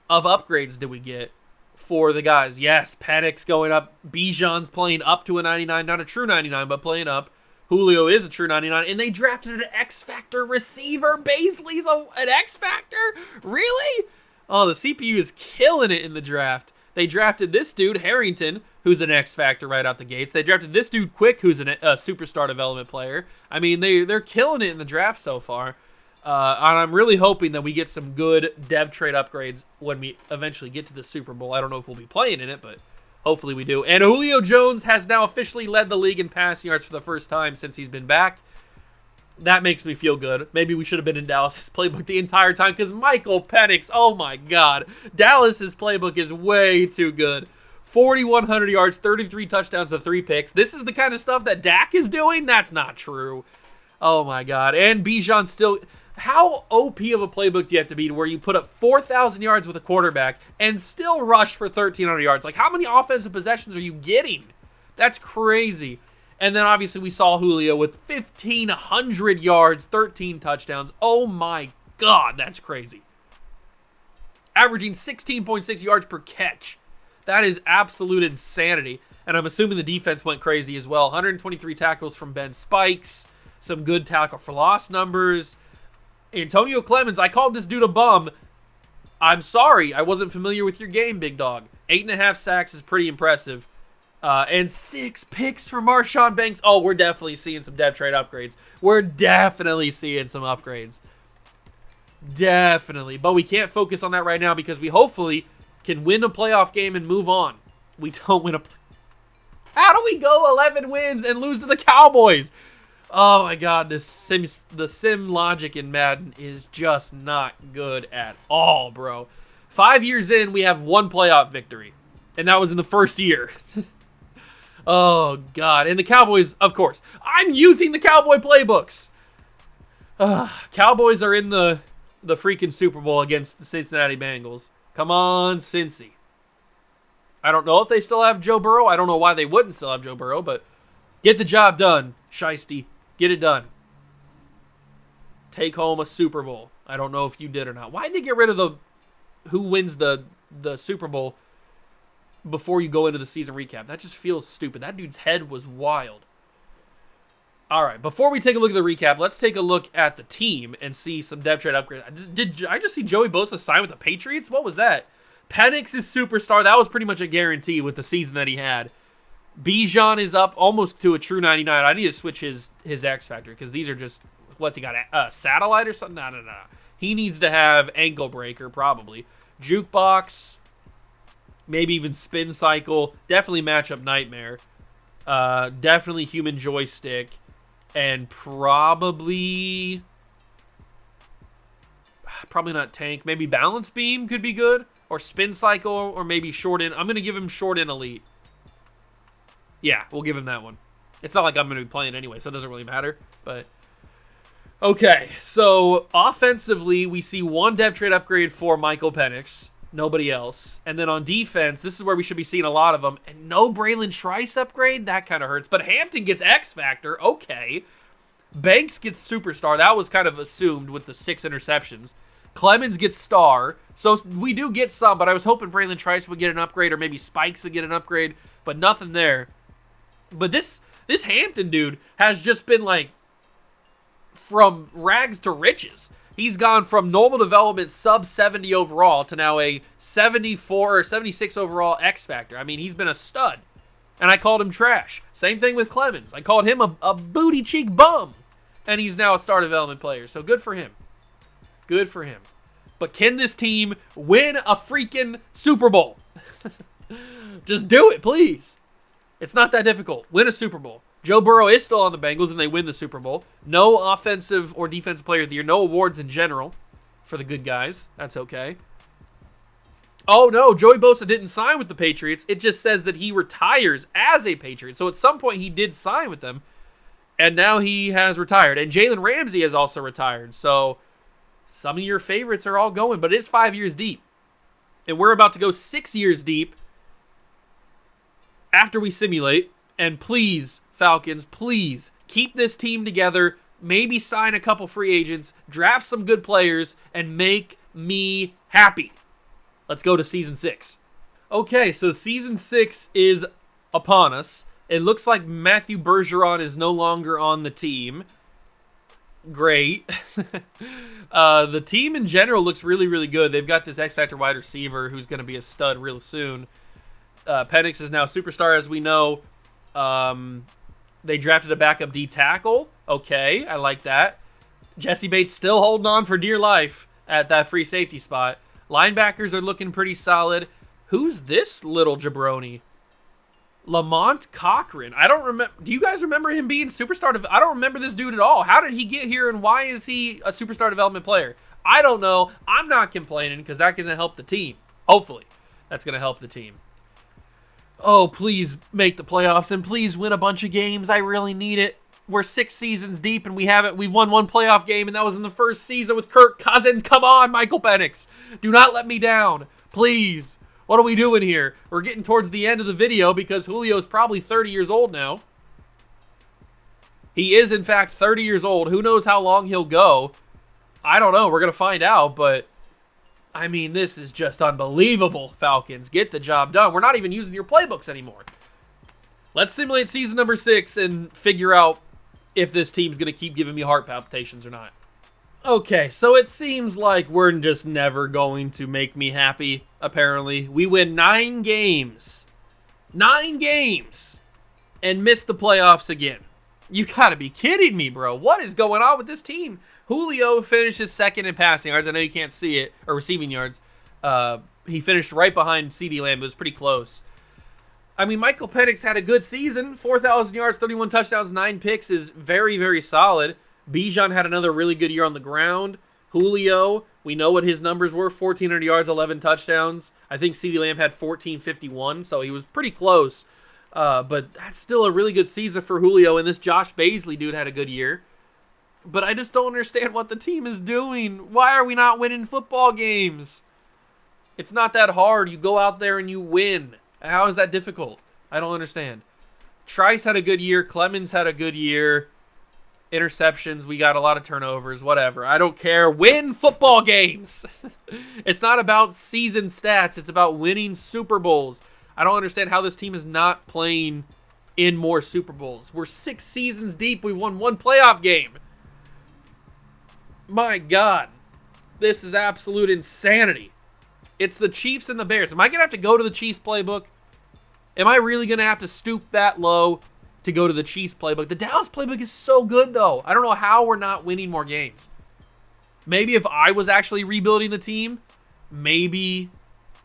of upgrades did we get for the guys? Yes, Penix going up. Bijan's playing up to a 99. Not a true 99, but playing up. Julio is a true 99. And they drafted an X-Factor receiver. Baisley's an X-Factor? Really? Oh, the CPU is killing it in the draft. They drafted this dude, Harrington, who's an X-Factor right out the gates. They drafted this dude, Quick, who's a superstar development player. I mean, they're killing it in the draft so far. And I'm really hoping that we get some good dev trade upgrades when we eventually get to the Super Bowl. I don't know if we'll be playing in it, but hopefully we do. And Julio Jones has now officially led the league in passing yards for the first time since he's been back. That makes me feel good. Maybe we should have been in Dallas' playbook the entire time because Michael Penix, oh my God. Dallas's playbook is way too good. 4,100 yards, 33 touchdowns to 3 picks. This is the kind of stuff that Dak is doing? That's not true. Oh my God. And Bijan still... How OP of a playbook do you have to be to where you put up 4,000 yards with a quarterback and still rush for 1,300 yards? Like, how many offensive possessions are you getting? That's crazy. And then, obviously, we saw Julio with 1,500 yards, 13 touchdowns. Oh, my God, that's crazy. Averaging 16.6 yards per catch. That is absolute insanity. And I'm assuming the defense went crazy as well. 123 tackles from Ben Spikes. Some good tackle for loss numbers. Antonio Clemens, I called this dude a bum. I'm sorry. I wasn't familiar with your game, big dog. 8.5 sacks is pretty impressive. And 6 picks for Marshawn Banks. Oh, we're definitely seeing some dev trade upgrades. We're definitely seeing some upgrades. Definitely. But we can't focus on that right now because we hopefully can win a playoff game and move on. We don't win a... How do we go 11 wins and lose to the Cowboys? Oh my God, the sim logic in Madden is just not good at all, bro. 5 years in, we have 1 playoff victory. And that was in the first year. Oh, God. And the Cowboys, of course. I'm using the Cowboy playbooks. Cowboys are in the freaking Super Bowl against the Cincinnati Bengals. Come on, Cincy. I don't know if they still have Joe Burrow. I don't know why they wouldn't still have Joe Burrow, but get the job done, Shiesty. Get it done. Take home a Super Bowl. I don't know if you did or not. Why'd they get rid of the who wins the Super Bowl before you go into the season recap? That just feels stupid. That dude's head was wild. All right, before we take a look at the recap, let's take a look at the team and see some dev trade upgrades. Did I just see Joey Bosa sign with the Patriots? What was that? Penix is superstar. That was pretty much a guarantee with the season that he had. Bijan is up almost to a true 99. I need to switch his X Factor because these are just, what's he got, a satellite or something? No. He needs to have ankle breaker probably. Jukebox, maybe even spin cycle. Definitely matchup nightmare. Definitely human joystick. And probably not tank. Maybe balance beam could be good. or spin cycle, or maybe short in. I'm going to give him short in elite. Yeah, we'll give him that one. It's not like I'm going to be playing anyway, so it doesn't really matter. But okay, so offensively, we see one depth trade upgrade for Michael Penix. Nobody else. And then on defense, this is where we should be seeing a lot of them. And no Braylon Trice upgrade? That kind of hurts. But Hampton gets X Factor. Okay. Banks gets Superstar. That was kind of assumed with the 6 interceptions. Clemens gets Star. So we do get some, but I was hoping Braylon Trice would get an upgrade, or maybe Spikes would get an upgrade, but nothing there. But this Hampton dude has just been like from rags to riches. He's gone from normal development sub 70 overall to now a 74 or 76 overall X Factor. I mean, he's been a stud. And I called him trash. Same thing with Clemens. I called him a booty cheek bum. And he's now a star development player. So good for him. Good for him. But can this team win a freaking Super Bowl? Just do it, please. It's not that difficult. Win a Super Bowl. Joe Burrow is still on the Bengals and they win the Super Bowl. No offensive or defensive player of the year. No awards in general for the good guys. That's okay. Oh no, Joey Bosa didn't sign with the Patriots. It just says that he retires as a Patriot. So at some point he did sign with them. And now he has retired. And Jalen Ramsey has also retired. So some of your favorites are all going. But it is 5 years deep. And we're about to go 6 years deep after we simulate. And please, Falcons, please keep this team together. Maybe sign a couple free agents, draft some good players, and make me happy. Let's go to Season 6. Okay, so Season 6 is upon us. It looks like Matthew Bergeron is no longer on the team. Great. The team in general looks really, really good. They've got this X-Factor wide receiver who's going to be a stud real soon. Penix is now a superstar, as we know. They drafted a backup D tackle. Okay, I like that. Jesse Bates still holding on for dear life at that free safety spot. Linebackers are looking pretty solid. Who's this little jabroni? Lamont Cochran. I don't remember. Do you guys remember him being superstar? I don't remember this dude at all. How did he get here and why is he a superstar development player? I don't know. I'm not complaining because that doesn't help the team. Hopefully, that's going to help the team. Oh, please make the playoffs and please win a bunch of games. I really need it. We're 6 seasons deep and we've won one playoff game and that was in the first season with Kirk Cousins. Come on, Michael Penix. Do not let me down. Please. What are we doing here? We're getting towards the end of the video because Julio's probably 30 years old now. He is, in fact, 30 years old. Who knows how long he'll go? I don't know. We're going to find out, but I mean, this is just unbelievable, Falcons. Get the job done. We're not even using your playbooks anymore. Let's simulate season number 6 and figure out if this team's going to keep giving me heart palpitations or not. Okay, so it seems like we're just never going to make me happy, apparently. We win 9 games. 9 games! And miss the playoffs again. You gotta be kidding me, bro. What is going on with this team? Julio finishes second in passing yards. I know you can't see it. Or receiving yards. He finished right behind CeeDee Lamb. It was pretty close. I mean, Michael Penix had a good season. 4,000 yards, 31 touchdowns, 9 picks is very, very solid. Bijan had another really good year on the ground. Julio, we know what his numbers were. 1,400 yards, 11 touchdowns. I think CeeDee Lamb had 1,451, so he was pretty close. But that's still a really good season for Julio, and this Josh Baisley dude had a good year. But I just don't understand what the team is doing. Why are we not winning football games? It's not that hard. You go out there and you win. How is that difficult? I don't understand. Trice had a good year. Clemens had a good year. Interceptions, we got a lot of turnovers, whatever. I don't care. Win football games. It's not about season stats. It's about winning Super Bowls. I don't understand how this team is not playing in more Super Bowls. We're 6 seasons deep. We've won 1 playoff game. My God. This is absolute insanity. It's the Chiefs and the Bears. Am I going to have to go to the Chiefs playbook? Am I really going to have to stoop that low to go to the Chiefs playbook? The Dallas playbook is so good, though. I don't know how we're not winning more games. Maybe if I was actually rebuilding the team, maybe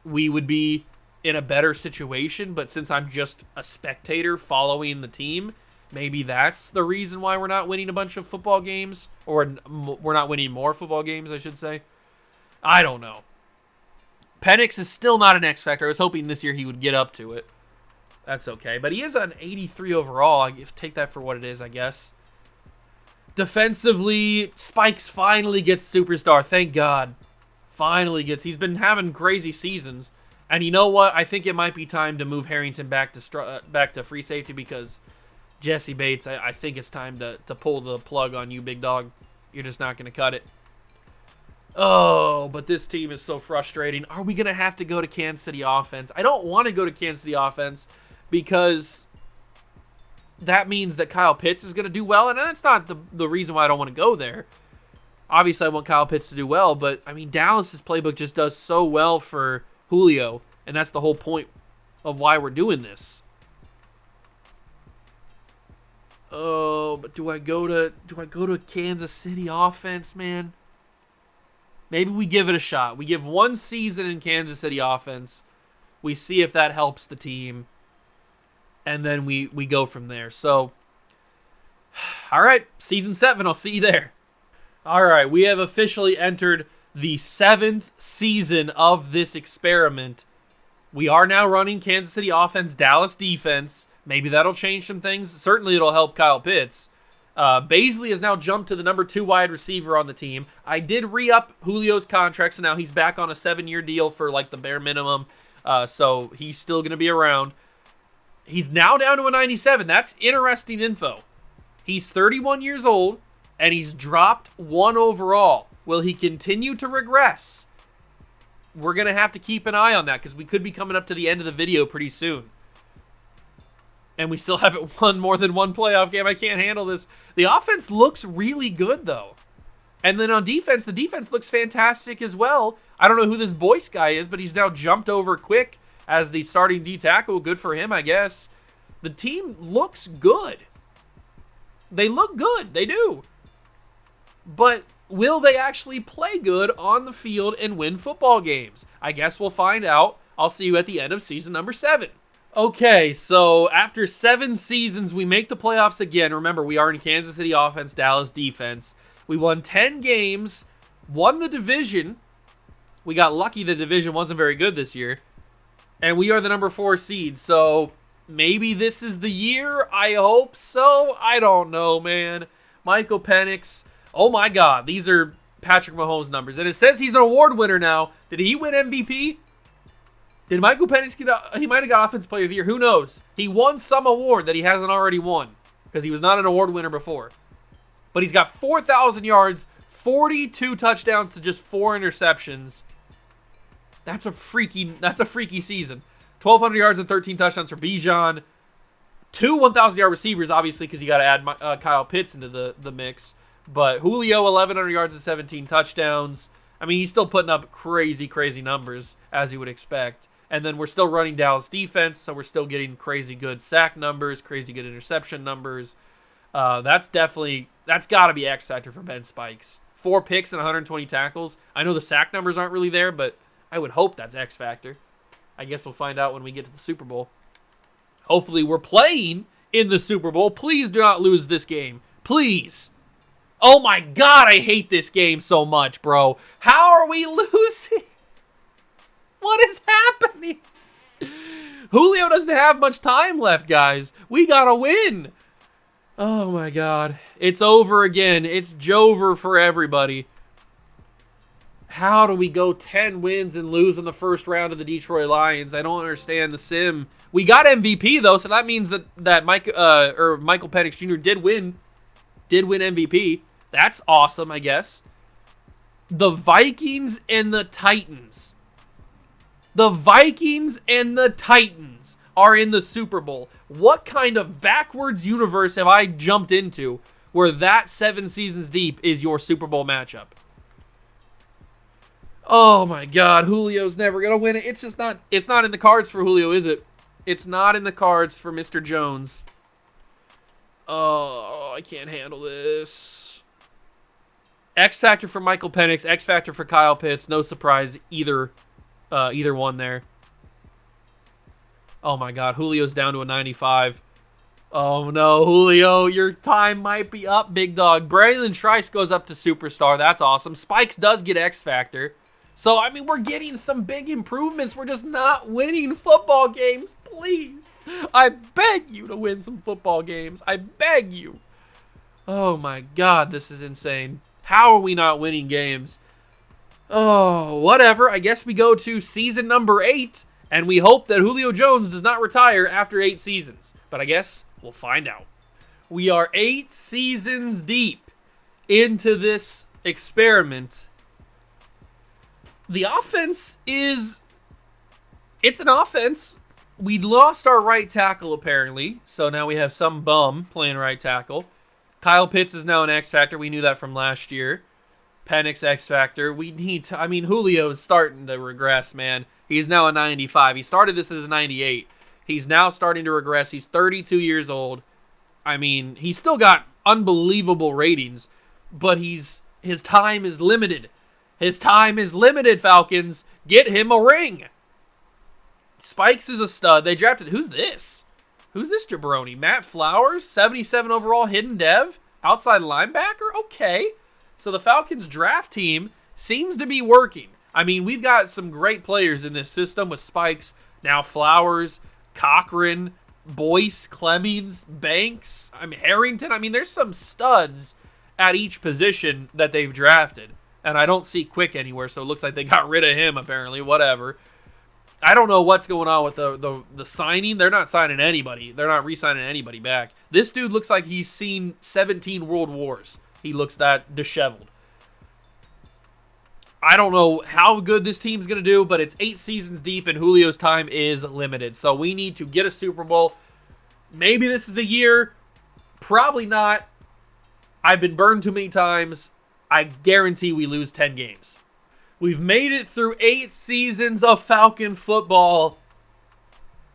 we would be in a better situation. But since I'm just a spectator following the team, maybe that's the reason why we're not winning a bunch of football games. Or we're not winning more football games, I should say. I don't know. Penix is still not an X factor. I was hoping this year he would get up to it. That's okay. But he is an 83 overall. I take that for what it is, I guess. Defensively, Spikes finally gets superstar. Thank God. Finally gets. He's been having crazy seasons. And you know what? I think it might be time to move Harrington back to free safety because Jesse Bates, I think it's time to pull the plug on you, big dog. You're just not going to cut it. Oh, but this team is so frustrating. Are we going to have to go to Kansas City offense? I don't want to go to Kansas City offense because that means that Kyle Pitts is going to do well, and that's not the reason why I don't want to go there. Obviously, I want Kyle Pitts to do well, but, I mean, Dallas's playbook just does so well for Julio, and that's the whole point of why we're doing this. Oh, but do I go to Kansas City offense, man? Maybe we give it a shot. We give one season in Kansas City offense. We see if that helps the team. And then we go from there. So, all right, season 7. I'll see you there. All right, we have officially entered the 7th season of this experiment. We are now running Kansas City offense, Dallas defense. Maybe that'll change some things. Certainly it'll help Kyle Pitts. Baisley has now jumped to the number 2 wide receiver on the team. I did re-up Julio's contract, so now he's back on a 7-year deal for like the bare minimum. So he's still going to be around. He's now down to a 97. That's interesting info. He's 31 years old, and he's dropped 1 overall. Will he continue to regress? We're going to have to keep an eye on that because we could be coming up to the end of the video pretty soon. And we still haven't won more than one playoff game. I can't handle this. The offense looks really good, though. And then on defense, the defense looks fantastic as well. I don't know who this Boyce guy is, but he's now jumped over quick as the starting D tackle. Good for him, I guess. The team looks good. They look good. They do. But will they actually play good on the field and win football games? I guess we'll find out. I'll see you at the end of season number 7. Okay, so after 7 seasons, we make the playoffs again. Remember, we are in Kansas City offense, Dallas defense. We won 10 games, won the division. We got lucky the division wasn't very good this year. And we are the number 4 seed, so maybe this is the year. I hope so. I don't know, man. Michael Penix. Oh, my God. These are Patrick Mahomes numbers. And it says he's an award winner now. Did he win MVP? Did Michael Penix he might have got Offensive Player of the Year. Who knows? He won some award that he hasn't already won because he was not an award winner before. But he's got 4,000 yards, 42 touchdowns to just 4 interceptions. That's a freaky season. 1,200 yards and 13 touchdowns for Bijan. 2 1,000-yard receivers, obviously, because you got to add Kyle Pitts into the mix. But Julio, 1,100 yards and 17 touchdowns. I mean, he's still putting up crazy, crazy numbers, as you would expect. And then we're still running Dallas defense, so we're still getting crazy good sack numbers, crazy good interception numbers. That's got to be X factor for Ben Spikes. 4 picks and 120 tackles. I know the sack numbers aren't really there, but I would hope that's X factor. I guess we'll find out when we get to the Super Bowl. Hopefully we're playing in the Super Bowl. Please do not lose this game. Please. Oh my God, I hate this game so much, bro. How are we losing? What is happening? Julio doesn't have much time left, guys. We gotta win. Oh my God. It's over again. It's Jover for everybody. How do we go 10 wins and lose in the first round of the Detroit Lions? I don't understand the sim. We got MVP though, so that means that Michael Penix Jr. did win MVP. That's awesome, I guess. The Vikings and the Titans. The Vikings and the Titans are in the Super Bowl. What kind of backwards universe have I jumped into where that 7 seasons deep is your Super Bowl matchup? Oh my God, Julio's never going to win it. It's not in the cards for Julio, is it? It's not in the cards for Mr. Jones. Oh, I can't handle this. X factor for Michael Penix, X factor for Kyle Pitts. No surprise either one there. Oh my God, Julio's down to a 95. Oh no, Julio, your time might be up, big dog. Braylon Trice goes up to superstar. That's awesome. Spikes does get X factor. So, I mean, we're getting some big improvements. We're just not winning football games. Please. I beg you to win some football games. I beg you. Oh, my God. This is insane. How are we not winning games? Oh, whatever. I guess we go to season number 8, and we hope that Julio Jones does not retire after 8 seasons. But I guess we'll find out. We are 8 seasons deep into this experiment. The offense it's an offense. We lost our right tackle, apparently, so now we have some bum playing right tackle. Kyle Pitts is now an X Factor. We knew that from last year. Penix X Factor. Julio is starting to regress, man. He's now a 95. He started this as a 98. He's now starting to regress. He's 32 years old. I mean, he's still got unbelievable ratings, but his time is limited. His time is limited, Falcons. Get him a ring. Spikes is a stud. They drafted, who's this? Who's this jabroni? Matt Flowers, 77 overall, hidden dev, outside linebacker? Okay. So the Falcons draft team seems to be working. I mean, we've got some great players in this system with Spikes, now Flowers, Cochran, Boyce, Clemmings, Banks, Harrington. I mean, there's some studs at each position that they've drafted. And I don't see Quick anywhere, so it looks like they got rid of him, apparently. Whatever. I don't know what's going on with the signing. They're not signing anybody. They're not re-signing anybody back. This dude looks like he's seen 17 World Wars. He looks that disheveled. I don't know how good this team's going to do, but it's 8 seasons deep, and Julio's time is limited. So we need to get a Super Bowl. Maybe this is the year. Probably not. I've been burned too many times. I guarantee we lose 10 games. We've made it through 8 seasons of Falcon football,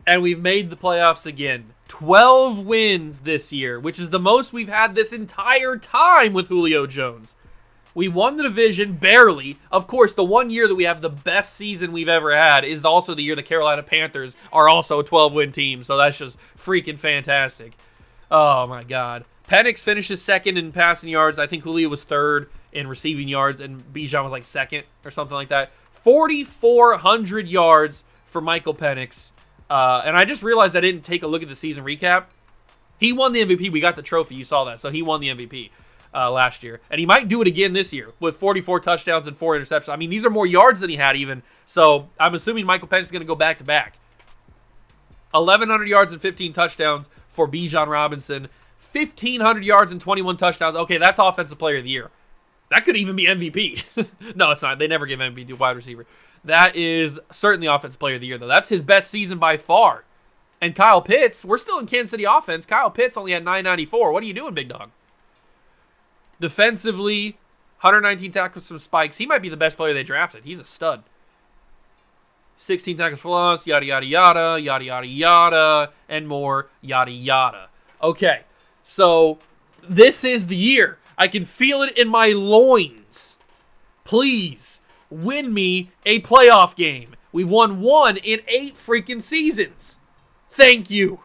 and we've made the playoffs again. 12 wins this year, which is the most we've had this entire time with Julio Jones. We won the division barely. Of course, the one year that we have the best season we've ever had is also the year the Carolina Panthers are also a 12-win team, so that's just freaking fantastic. Oh, my God. Penix finishes second in passing yards. I think Julio was third in receiving yards, and Bijan was like second or something like that. 4,400 yards for Michael Penix. And I just realized I didn't take a look at the season recap. He won the MVP. We got the trophy. You saw that. So he won the MVP last year. And he might do it again this year with 44 touchdowns and 4 interceptions. I mean, these are more yards than he had even. So I'm assuming Michael Penix is going to go back-to-back. 1,100 yards and 15 touchdowns for Bijan Robinson. 1,500 yards and 21 touchdowns. Okay, that's Offensive Player of the Year. That could even be MVP. No, it's not. They never give MVP to a wide receiver. That is certainly Offensive Player of the Year, though. That's his best season by far. And Kyle Pitts, we're still in Kansas City offense. Kyle Pitts only had 994. What are you doing, big dog? Defensively, 119 tackles from Spikes. He might be the best player they drafted. He's a stud. 16 tackles for loss, yada, yada, yada, yada, yada, yada, and more, yada, yada. Okay, so this is the year. I can feel it in my loins. Please win me a playoff game. We've won 1 in 8 freaking seasons. Thank you.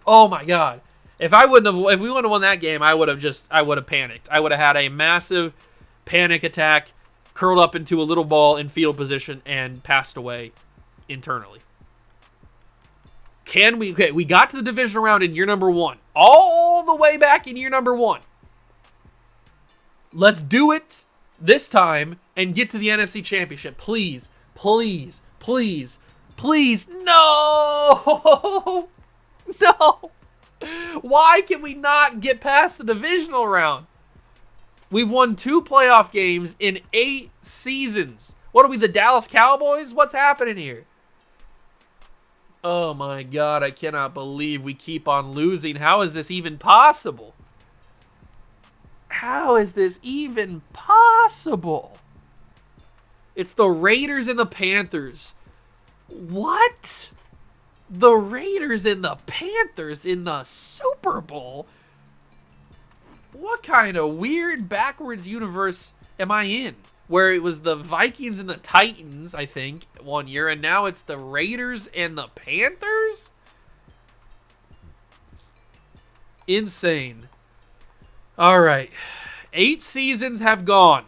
Oh my God. If we wouldn't have won that game, I would have panicked. I would have had a massive panic attack, curled up into a little ball in fetal position, and passed away internally. We got to the divisional round in year number 1. All the way back in year number 1. Let's do it this time and get to the NFC Championship. Please, please, please, please. No! No! Why can we not get past the divisional round? We've won 2 playoff games in 8 seasons. What are we, the Dallas Cowboys? What's happening here? Oh my God, I cannot believe we keep on losing. How is this even possible? How is this even possible? It's the Raiders and the Panthers. What? The Raiders and the Panthers in the Super Bowl? What kind of weird backwards universe am I in? Where it was the Vikings and the Titans, I think, one year, and now it's the Raiders and the Panthers? Insane. All right. 8 seasons have gone.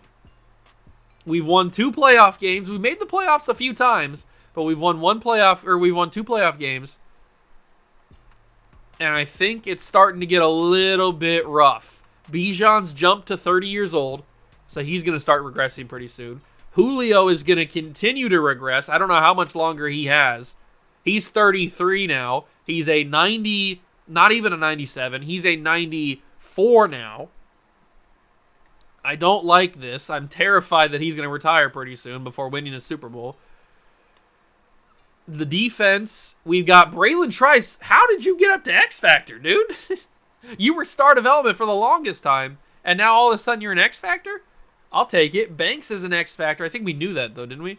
We've won 2 playoff games. We made the playoffs a few times, but we've won 2 playoff games. And I think it's starting to get a little bit rough. Bijan's jumped to 30 years old, so he's going to start regressing pretty soon. Julio is going to continue to regress. I don't know how much longer he has. He's 33 now. He's a 90, not even a 97. He's a 94 now. I don't like this. I'm terrified that he's going to retire pretty soon before winning a Super Bowl. The defense, we've got Braylon Trice. How did you get up to X Factor, dude? You were star development for the longest time, and now all of a sudden you're an X Factor? I'll take it. Banks is an X Factor. I think we knew that, though, didn't we?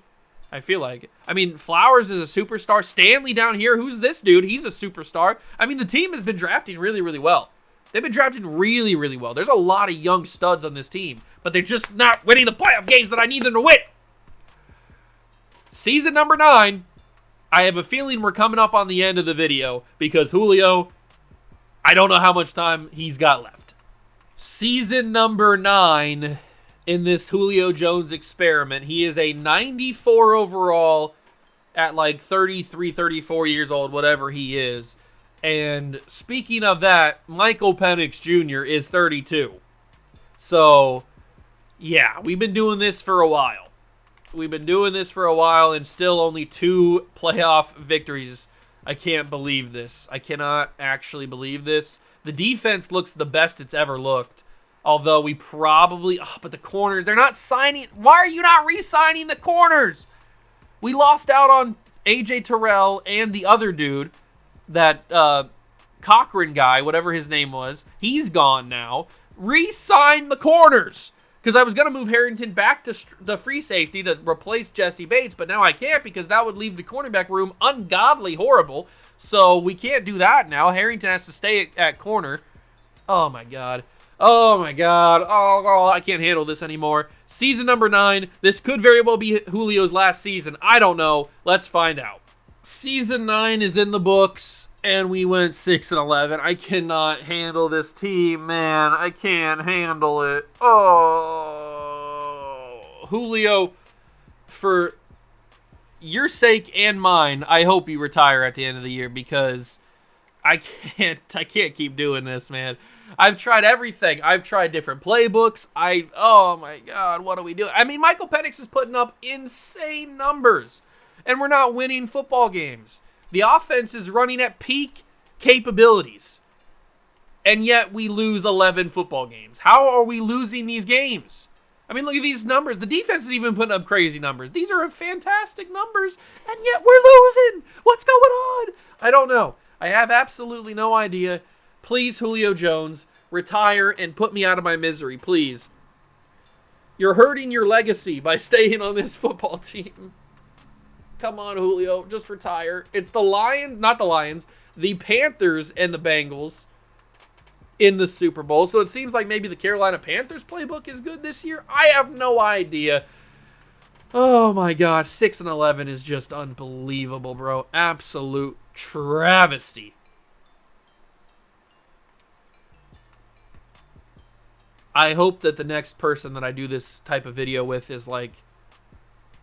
I feel like it. I mean, Flowers is a superstar. Stanley down here, who's this dude? He's a superstar. I mean, the team has been drafting really, really well. They've been drafting really, really well. There's a lot of young studs on this team, but they're just not winning the playoff games that I need them to win. Season number 9. I have a feeling we're coming up on the end of the video because Julio, I don't know how much time he's got left. Season number 9 in this Julio Jones experiment. He is a 94 overall at like 33, 34 years old, whatever he is. And speaking of that, Michael Penix Jr. is 32. So, yeah, we've been doing this for a while. And still only 2 playoff victories. I can't believe this. I cannot actually believe this. The defense looks the best it's ever looked. Although we probably... but the corners, they're not signing... Why are you not re-signing the corners? We lost out on A.J. Terrell and the other dude, that Cochran guy, whatever his name was. He's gone now. Re-sign the corners. Because I was going to move Harrington back to the free safety to replace Jesse Bates, but now I can't because that would leave the cornerback room ungodly horrible. So we can't do that now. Harrington has to stay at corner. Oh, my God. Oh, I can't handle this anymore. Season number 9. This could very well be Julio's last season. I don't know. Let's find out. Season 9 is in the books, and we went 6-11. I cannot handle this team, man. I can't handle it. Oh, Julio, for your sake and mine, I hope you retire at the end of the year because I can't keep doing this, man. I've tried everything. I've tried different playbooks. Oh my God, what are we doing? I mean, Michael Penix is putting up insane numbers. And we're not winning football games. The offense is running at peak capabilities. And yet we lose 11 football games. How are we losing these games? I mean, look at these numbers. The defense is even putting up crazy numbers. These are fantastic numbers, and yet we're losing. What's going on? I don't know. I have absolutely no idea. Please, Julio Jones, retire and put me out of my misery, please. You're hurting your legacy by staying on this football team. Come on, Julio, just retire. It's the the Panthers and the Bengals in the Super Bowl. So it seems like maybe the Carolina Panthers playbook is good this year. I have no idea. Oh my God, 6-11 is just unbelievable, bro. Absolute travesty. I hope that the next person that I do this type of video with is like,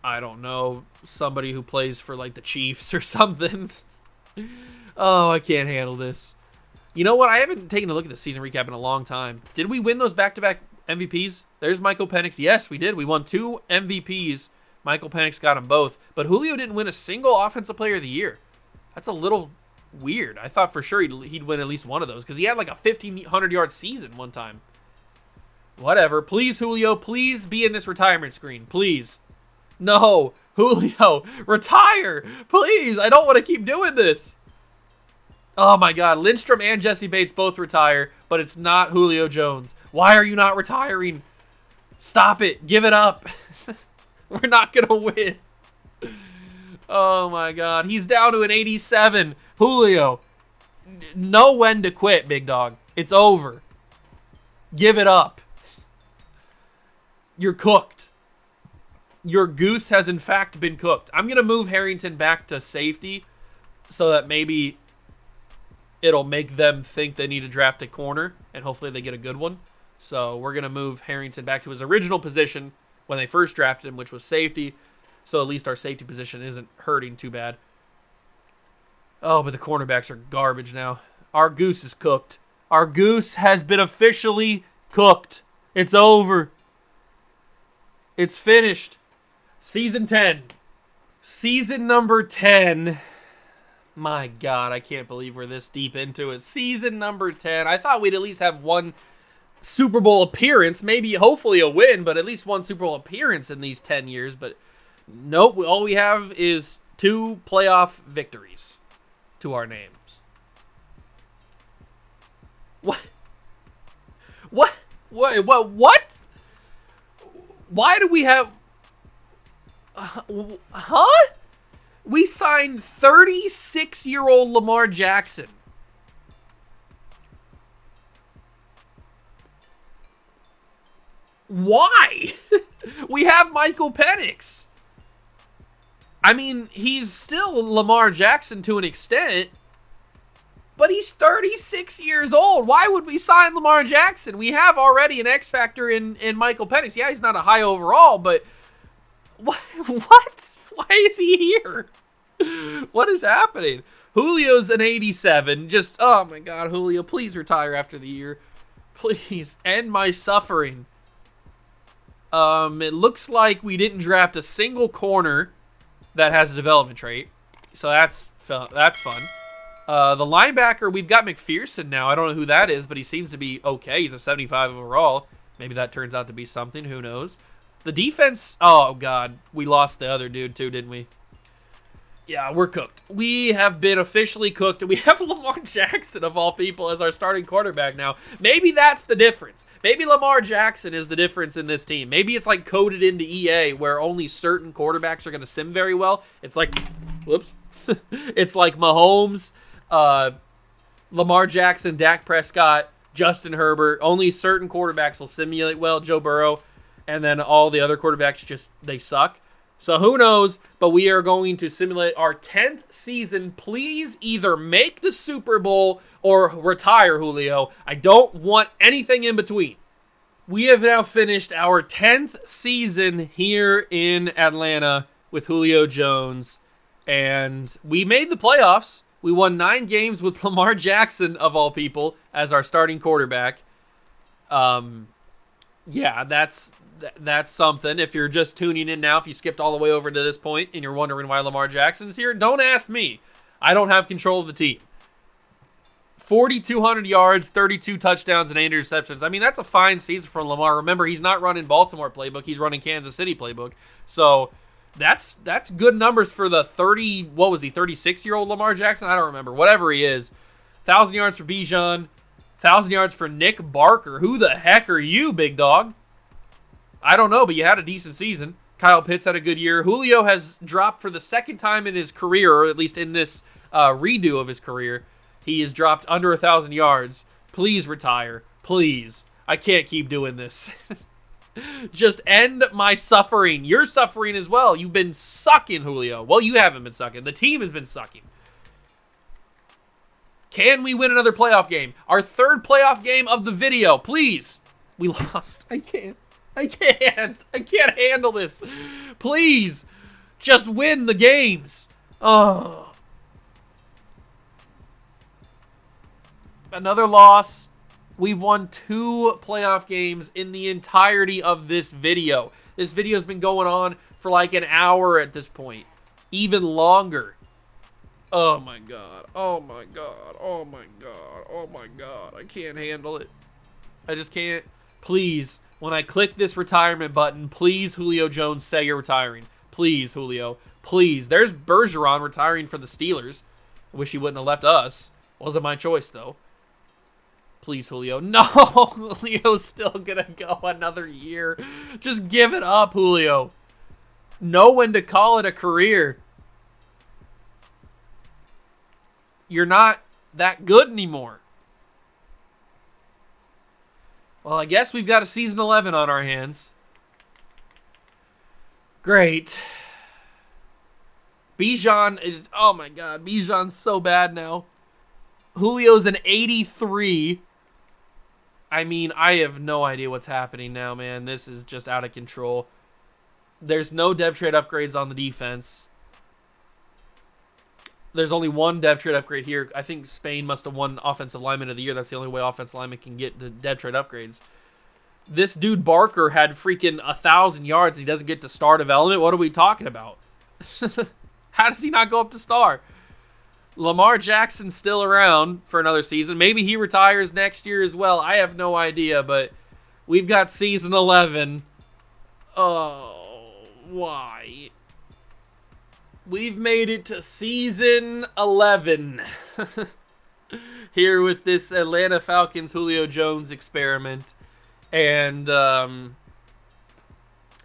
I don't know, somebody who plays for like the Chiefs or something. Oh, I can't handle this. You know what? I haven't taken a look at the season recap in a long time. Did we win those back-to-back MVPs? There's Michael Penix. Yes, we did. We won 2 MVPs. Michael Penix got them both. But Julio didn't win a single Offensive Player of the Year. That's a little weird. I thought for sure he'd win at least one of those because he had like a 1,500-yard season one time. Whatever. Please, Julio, please be in this retirement screen. Please. No, Julio, retire, please. I don't want to keep doing this. Oh, my God. Lindstrom and Jesse Bates both retire, but it's not Julio Jones. Why are you not retiring? Stop it. Give it up. We're not going to win. Oh, my God. He's down to an 87. Julio, know when to quit, big dog. It's over. Give it up. You're cooked. Your goose has in fact been cooked. I'm going to move Harrington back to safety so that maybe it'll make them think they need to draft a corner, and hopefully they get a good one. So we're going to move Harrington back to his original position when they first drafted him, which was safety. So at least our safety position isn't hurting too bad. Oh, but the cornerbacks are garbage now. Our goose is cooked. Our goose has been officially cooked. It's over. It's finished. Season 10. Season number 10. My God, I can't believe we're this deep into it. Season number 10. I thought we'd at least have one Super Bowl appearance. Maybe, hopefully a win, but at least one Super Bowl appearance in these 10 years. But nope, all we have is 2 playoff victories to our names. What? What? What? Why do we have... Huh? We signed 36-year-old Lamar Jackson. Why? We have Michael Penix. I mean, he's still Lamar Jackson to an extent, but he's 36 years old. Why would we sign Lamar Jackson? We have already an X factor in Michael Penix. Yeah, he's not a high overall, but what? Why is he here? What is happening? Julio's an 87. Just, oh my God, Julio, please retire after the year. Please end my suffering. It looks like we didn't draft a single corner that has a development trait, so that's fun. The linebacker, we've got McPherson now. I don't know who that is, but he seems to be okay. He's a 75 overall. Maybe that turns out to be something. Who knows? The defense, oh, God. We lost the other dude, too, didn't we? Yeah, we're cooked. We have been officially cooked. We have Lamar Jackson, of all people, as our starting quarterback now. Maybe that's the difference. Maybe Lamar Jackson is the difference in this team. Maybe it's like coded into EA where only certain quarterbacks are going to sim very well. It's like, whoops. It's like Mahomes, Lamar Jackson, Dak Prescott, Justin Herbert. Only certain quarterbacks will simulate well, Joe Burrow, and then all the other quarterbacks just, they suck. So who knows, but we are going to simulate our 10th season. Please either make the Super Bowl or retire, Julio. I don't want anything in between. We have now finished our 10th season here in Atlanta with Julio Jones, and we made the playoffs. We won 9 games with Lamar Jackson, of all people, as our starting quarterback. Yeah, that's something. If you're just tuning in now, if you skipped all the way over to this point and you're wondering why Lamar Jackson's here, don't ask me. I don't have control of the team. 4,200 yards, 32 touchdowns, and 8 interceptions. I mean, that's a fine season for Lamar. Remember, he's not running Baltimore playbook. He's running Kansas City playbook. So that's good numbers for the 36-year-old Lamar Jackson? I don't remember. Whatever he is. 1,000 yards for Bijan. 1,000 yards for Nick Barker. Who the heck are you, big dog? I don't know, but you had a decent season. Kyle Pitts had a good year. Julio has dropped for the second time in his career, or at least in this redo of his career. He has dropped under 1,000 yards. Please retire. Please. I can't keep doing this. Just end my suffering. You're suffering as well. You've been sucking, Julio. Well, you haven't been sucking. The team has been sucking. Can we win another playoff game? Our 3rd playoff game of the video. Please. We lost. I can't handle this. Please, just win the games. Oh. Another loss. We've won 2 playoff games in the entirety of this video. This video's been going on for like an hour at this point. Even longer. Oh my God. Oh my God. Oh my God. Oh my God. I can't handle it. I just can't. Please. When I click this retirement button, please, Julio Jones, say you're retiring. Please, Julio. Please. There's Bergeron retiring for the Steelers. I wish he wouldn't have left us. Wasn't my choice, though. Please, Julio. No, Julio's still going to go another year. Just give it up, Julio. Know when to call it a career. You're not that good anymore. Well, I guess we've got a season 11 on our hands. Great. Bijan is, oh my God, Bijan's so bad now. Julio's an 83. I mean, I have no idea what's happening now, man. This is just out of control. There's no dev trade upgrades on the defense. There's only one dev trade upgrade here. I think Spain must have won Offensive Lineman of the Year. That's the only way offensive lineman can get the dev trade upgrades. This dude Barker had freaking 1,000 yards. And he doesn't get to star development. What are we talking about? How does he not go up to star? Lamar Jackson's still around for another season. Maybe he retires next year as well. I have no idea, but we've got season 11. Oh, why? We've made it to season 11 here with this Atlanta Falcons Julio Jones experiment. And,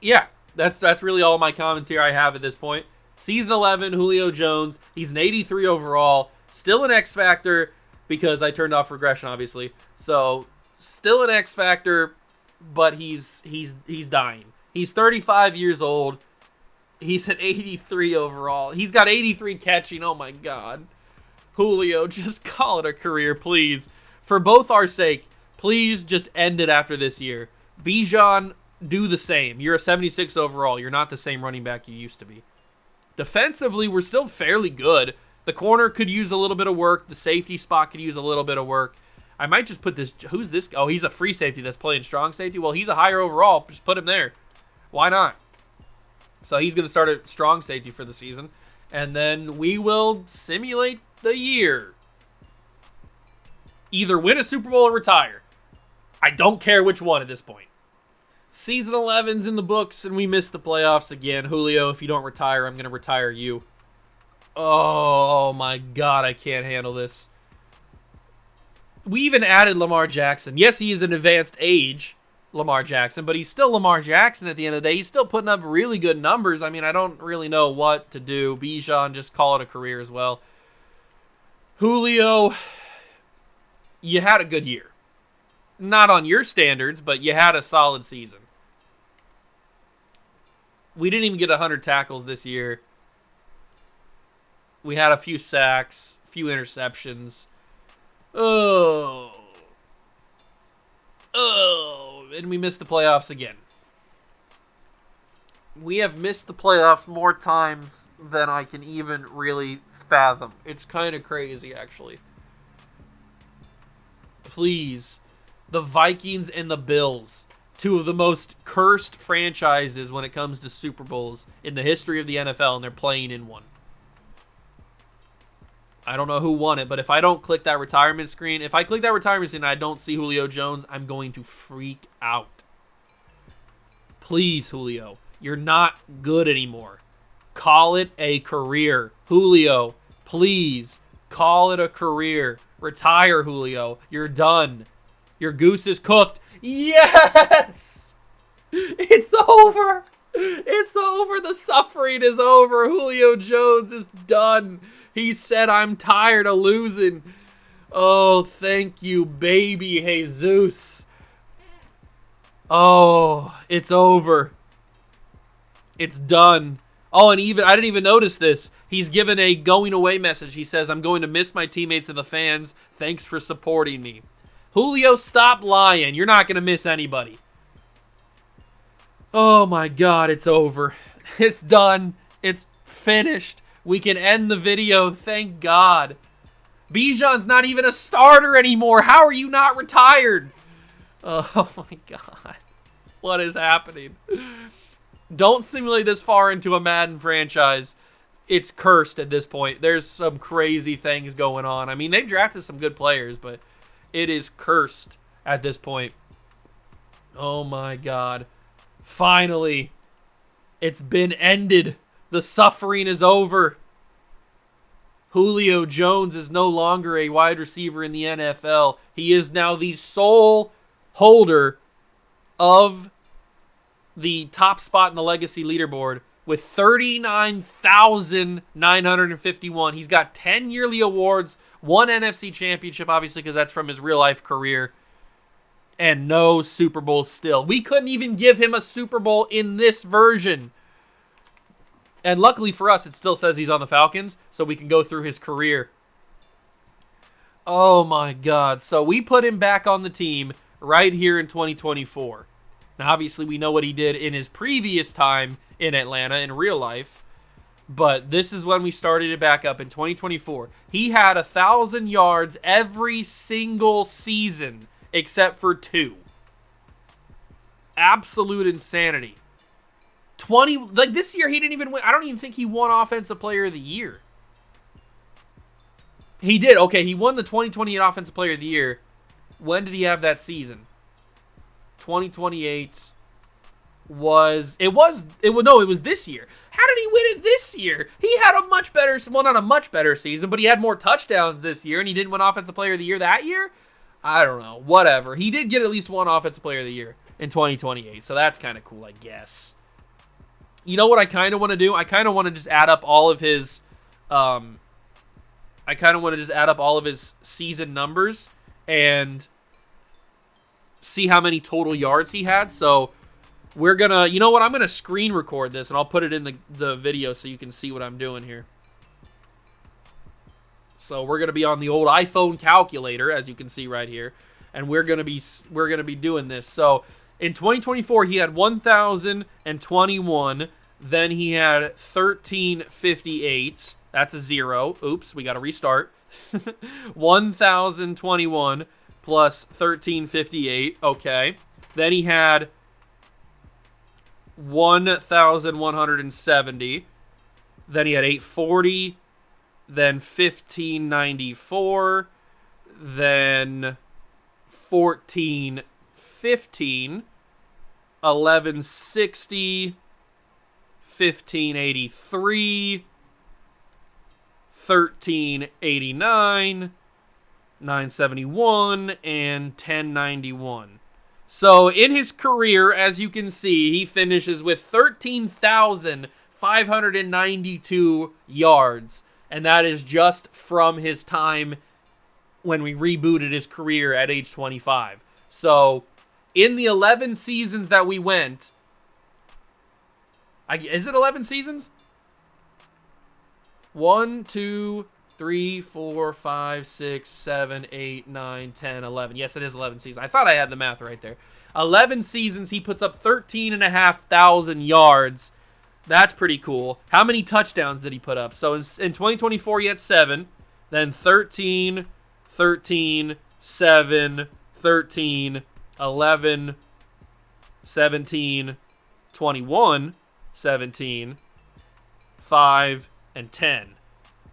yeah, that's really all my commentary I have at this point. Season 11, Julio Jones. He's an 83 overall. Still an X Factor because I turned off regression, obviously. So, still an X Factor, but he's dying. He's 35 years old. He's an 83 overall. He's got 83 catching. Oh, my God. Julio, just call it a career, please. For both our sake, please just end it after this year. Bijan, do the same. You're a 76 overall. You're not the same running back you used to be. Defensively, we're still fairly good. The corner could use a little bit of work. The safety spot could use a little bit of work. I might just put this... Who's this? Oh, he's a free safety that's playing strong safety. Well, he's a higher overall. Just put him there. Why not? So he's going to start at strong safety for the season. And then we will simulate the year. Either win a Super Bowl or retire. I don't care which one at this point. Season 11's in the books, and we missed the playoffs again. Julio, if you don't retire, I'm going to retire you. Oh, my God, I can't handle this. We even added Lamar Jackson. Yes, he is an advanced age, Lamar Jackson, but he's still Lamar Jackson at the end of the day. He's still putting up really good numbers. I mean, I don't really know what to do. Bijan, just call it a career as well. Julio, you had a good year. Not on your standards, but you had a solid season. We didn't even get 100 tackles this year. We had a few sacks, a few interceptions. Oh, and we missed the playoffs again. We have missed the playoffs more times than I can even really fathom. It's kind of crazy, actually. Please. The Vikings and the Bills, two of the most cursed franchises when it comes to Super Bowls in the history of the NFL, and they're playing in one. I don't know who won it, but if I don't click that retirement screen, if I click that retirement screen and I don't see Julio Jones, I'm going to freak out. Please, Julio, you're not good anymore. Call it a career. Julio, please, call it a career. Retire, Julio. You're done. Your goose is cooked. Yes! It's over. It's over. The suffering is over. Julio Jones is done. He said, I'm tired of losing. Oh, thank you, baby Jesus. Oh, it's over. It's done. Oh, and I didn't even notice this. He's given a going away message. He says, I'm going to miss my teammates and the fans. Thanks for supporting me. Julio, stop lying. You're not going to miss anybody. Oh, my God. It's over. It's done. It's finished. We can end the video. Thank God. Bijan's not even a starter anymore. How are you not retired? Oh, my God. What is happening? Don't simulate this far into a Madden franchise. It's cursed at this point. There's some crazy things going on. I mean, they've drafted some good players, but it is cursed at this point. Oh my God. Finally, it's been ended. The suffering is over. Julio Jones is no longer a wide receiver in the NFL. He is now the sole holder of the top spot in the legacy leaderboard with 39,951. He's got 10 yearly awards, one NFC championship, obviously, because that's from his real-life career, and no Super Bowl still. We couldn't even give him a Super Bowl in this version. And luckily for us, it still says he's on the Falcons, so we can go through his career. Oh, my God. So we put him back on the team right here in 2024. Now, obviously, we know what he did in his previous time in Atlanta in real life, but this is when we started it back up in 2024. He had 1,000 yards every single season except for 2. Absolute insanity. This year he didn't even win. I don't even think he won Offensive Player of the Year. He did. Okay, he won the 2028 Offensive Player of the Year. When did he have that season? 2028 was this year. How did he win it this year? He had a much better, well, not a much better season, but he had more touchdowns this year, and he didn't win Offensive Player of the Year that year? I don't know. Whatever. He did get at least one Offensive Player of the Year in 2028, so that's kind of cool, I guess. You know what I kind of want to do? I kind of want to just add up all of his season numbers and see how many total yards he had. So we're gonna, you know what? I'm gonna screen record this and I'll put it in the video so you can see what I'm doing here. So we're gonna be on the old iPhone calculator, as you can see right here, and we're gonna be doing this. So in 2024, he had 1,021. Then he had 1,358. That's a 0. Oops, we got to restart. 1,021 plus 1,358. Okay. Then he had 1,170. Then he had 840. Then 1,594. Then 1,415. 1,160. 1,583. 1,389, 971, and 1,091. So in his career, as you can see, he finishes with 13,592 yards, and that is just from his time when we rebooted his career at age 25. So in the 11 seasons that we went, is it 11 seasons? 1, 2, 3, 4, 5, 6, 7, 8, 9, 10, 11. Yes, it is 11 seasons. I thought I had the math right there. 11 seasons, he puts up 13,500 yards. That's pretty cool. How many touchdowns did he put up? So in 2024, he had 7. Then 13, 13, 7, 13, 11, 17, 21, 17, 5, and 10.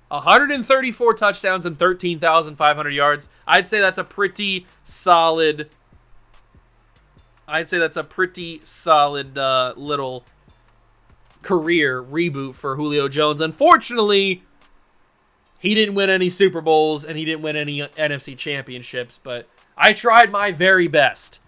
134 touchdowns and 13,500 yards. I'd say that's a pretty solid little career reboot for Julio Jones. Unfortunately, he didn't win any Super Bowls and he didn't win any NFC championships, but I tried my very best.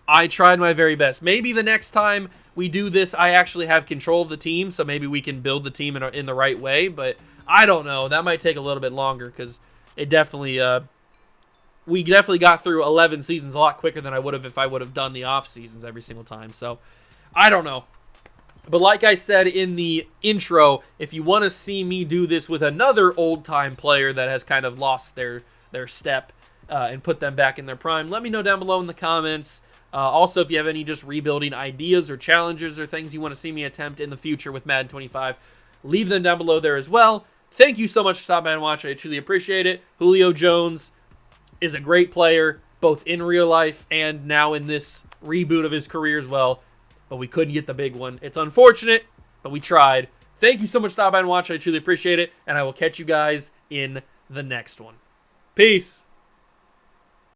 Maybe the next time we do this, I actually have control of the team, so maybe we can build the team in the right way, but I don't know. That might take a little bit longer because it definitely we definitely got through 11 seasons a lot quicker than I would have if I would have done the off seasons every single time. So I don't know. But like I said in the intro, if you want to see me do this with another old-time player that has kind of lost their step and put them back in their prime, let me know down below in the comments. Also, if you have any just rebuilding ideas or challenges or things you want to see me attempt in the future with Madden 25, leave them down below there as well. Thank you so much for stopping by and watching. I truly appreciate it. Julio Jones is a great player, both in real life and now in this reboot of his career as well. But we couldn't get the big one. It's unfortunate, but we tried. Thank you so much for stopping by and watching. I truly appreciate it. And I will catch you guys in the next one. Peace.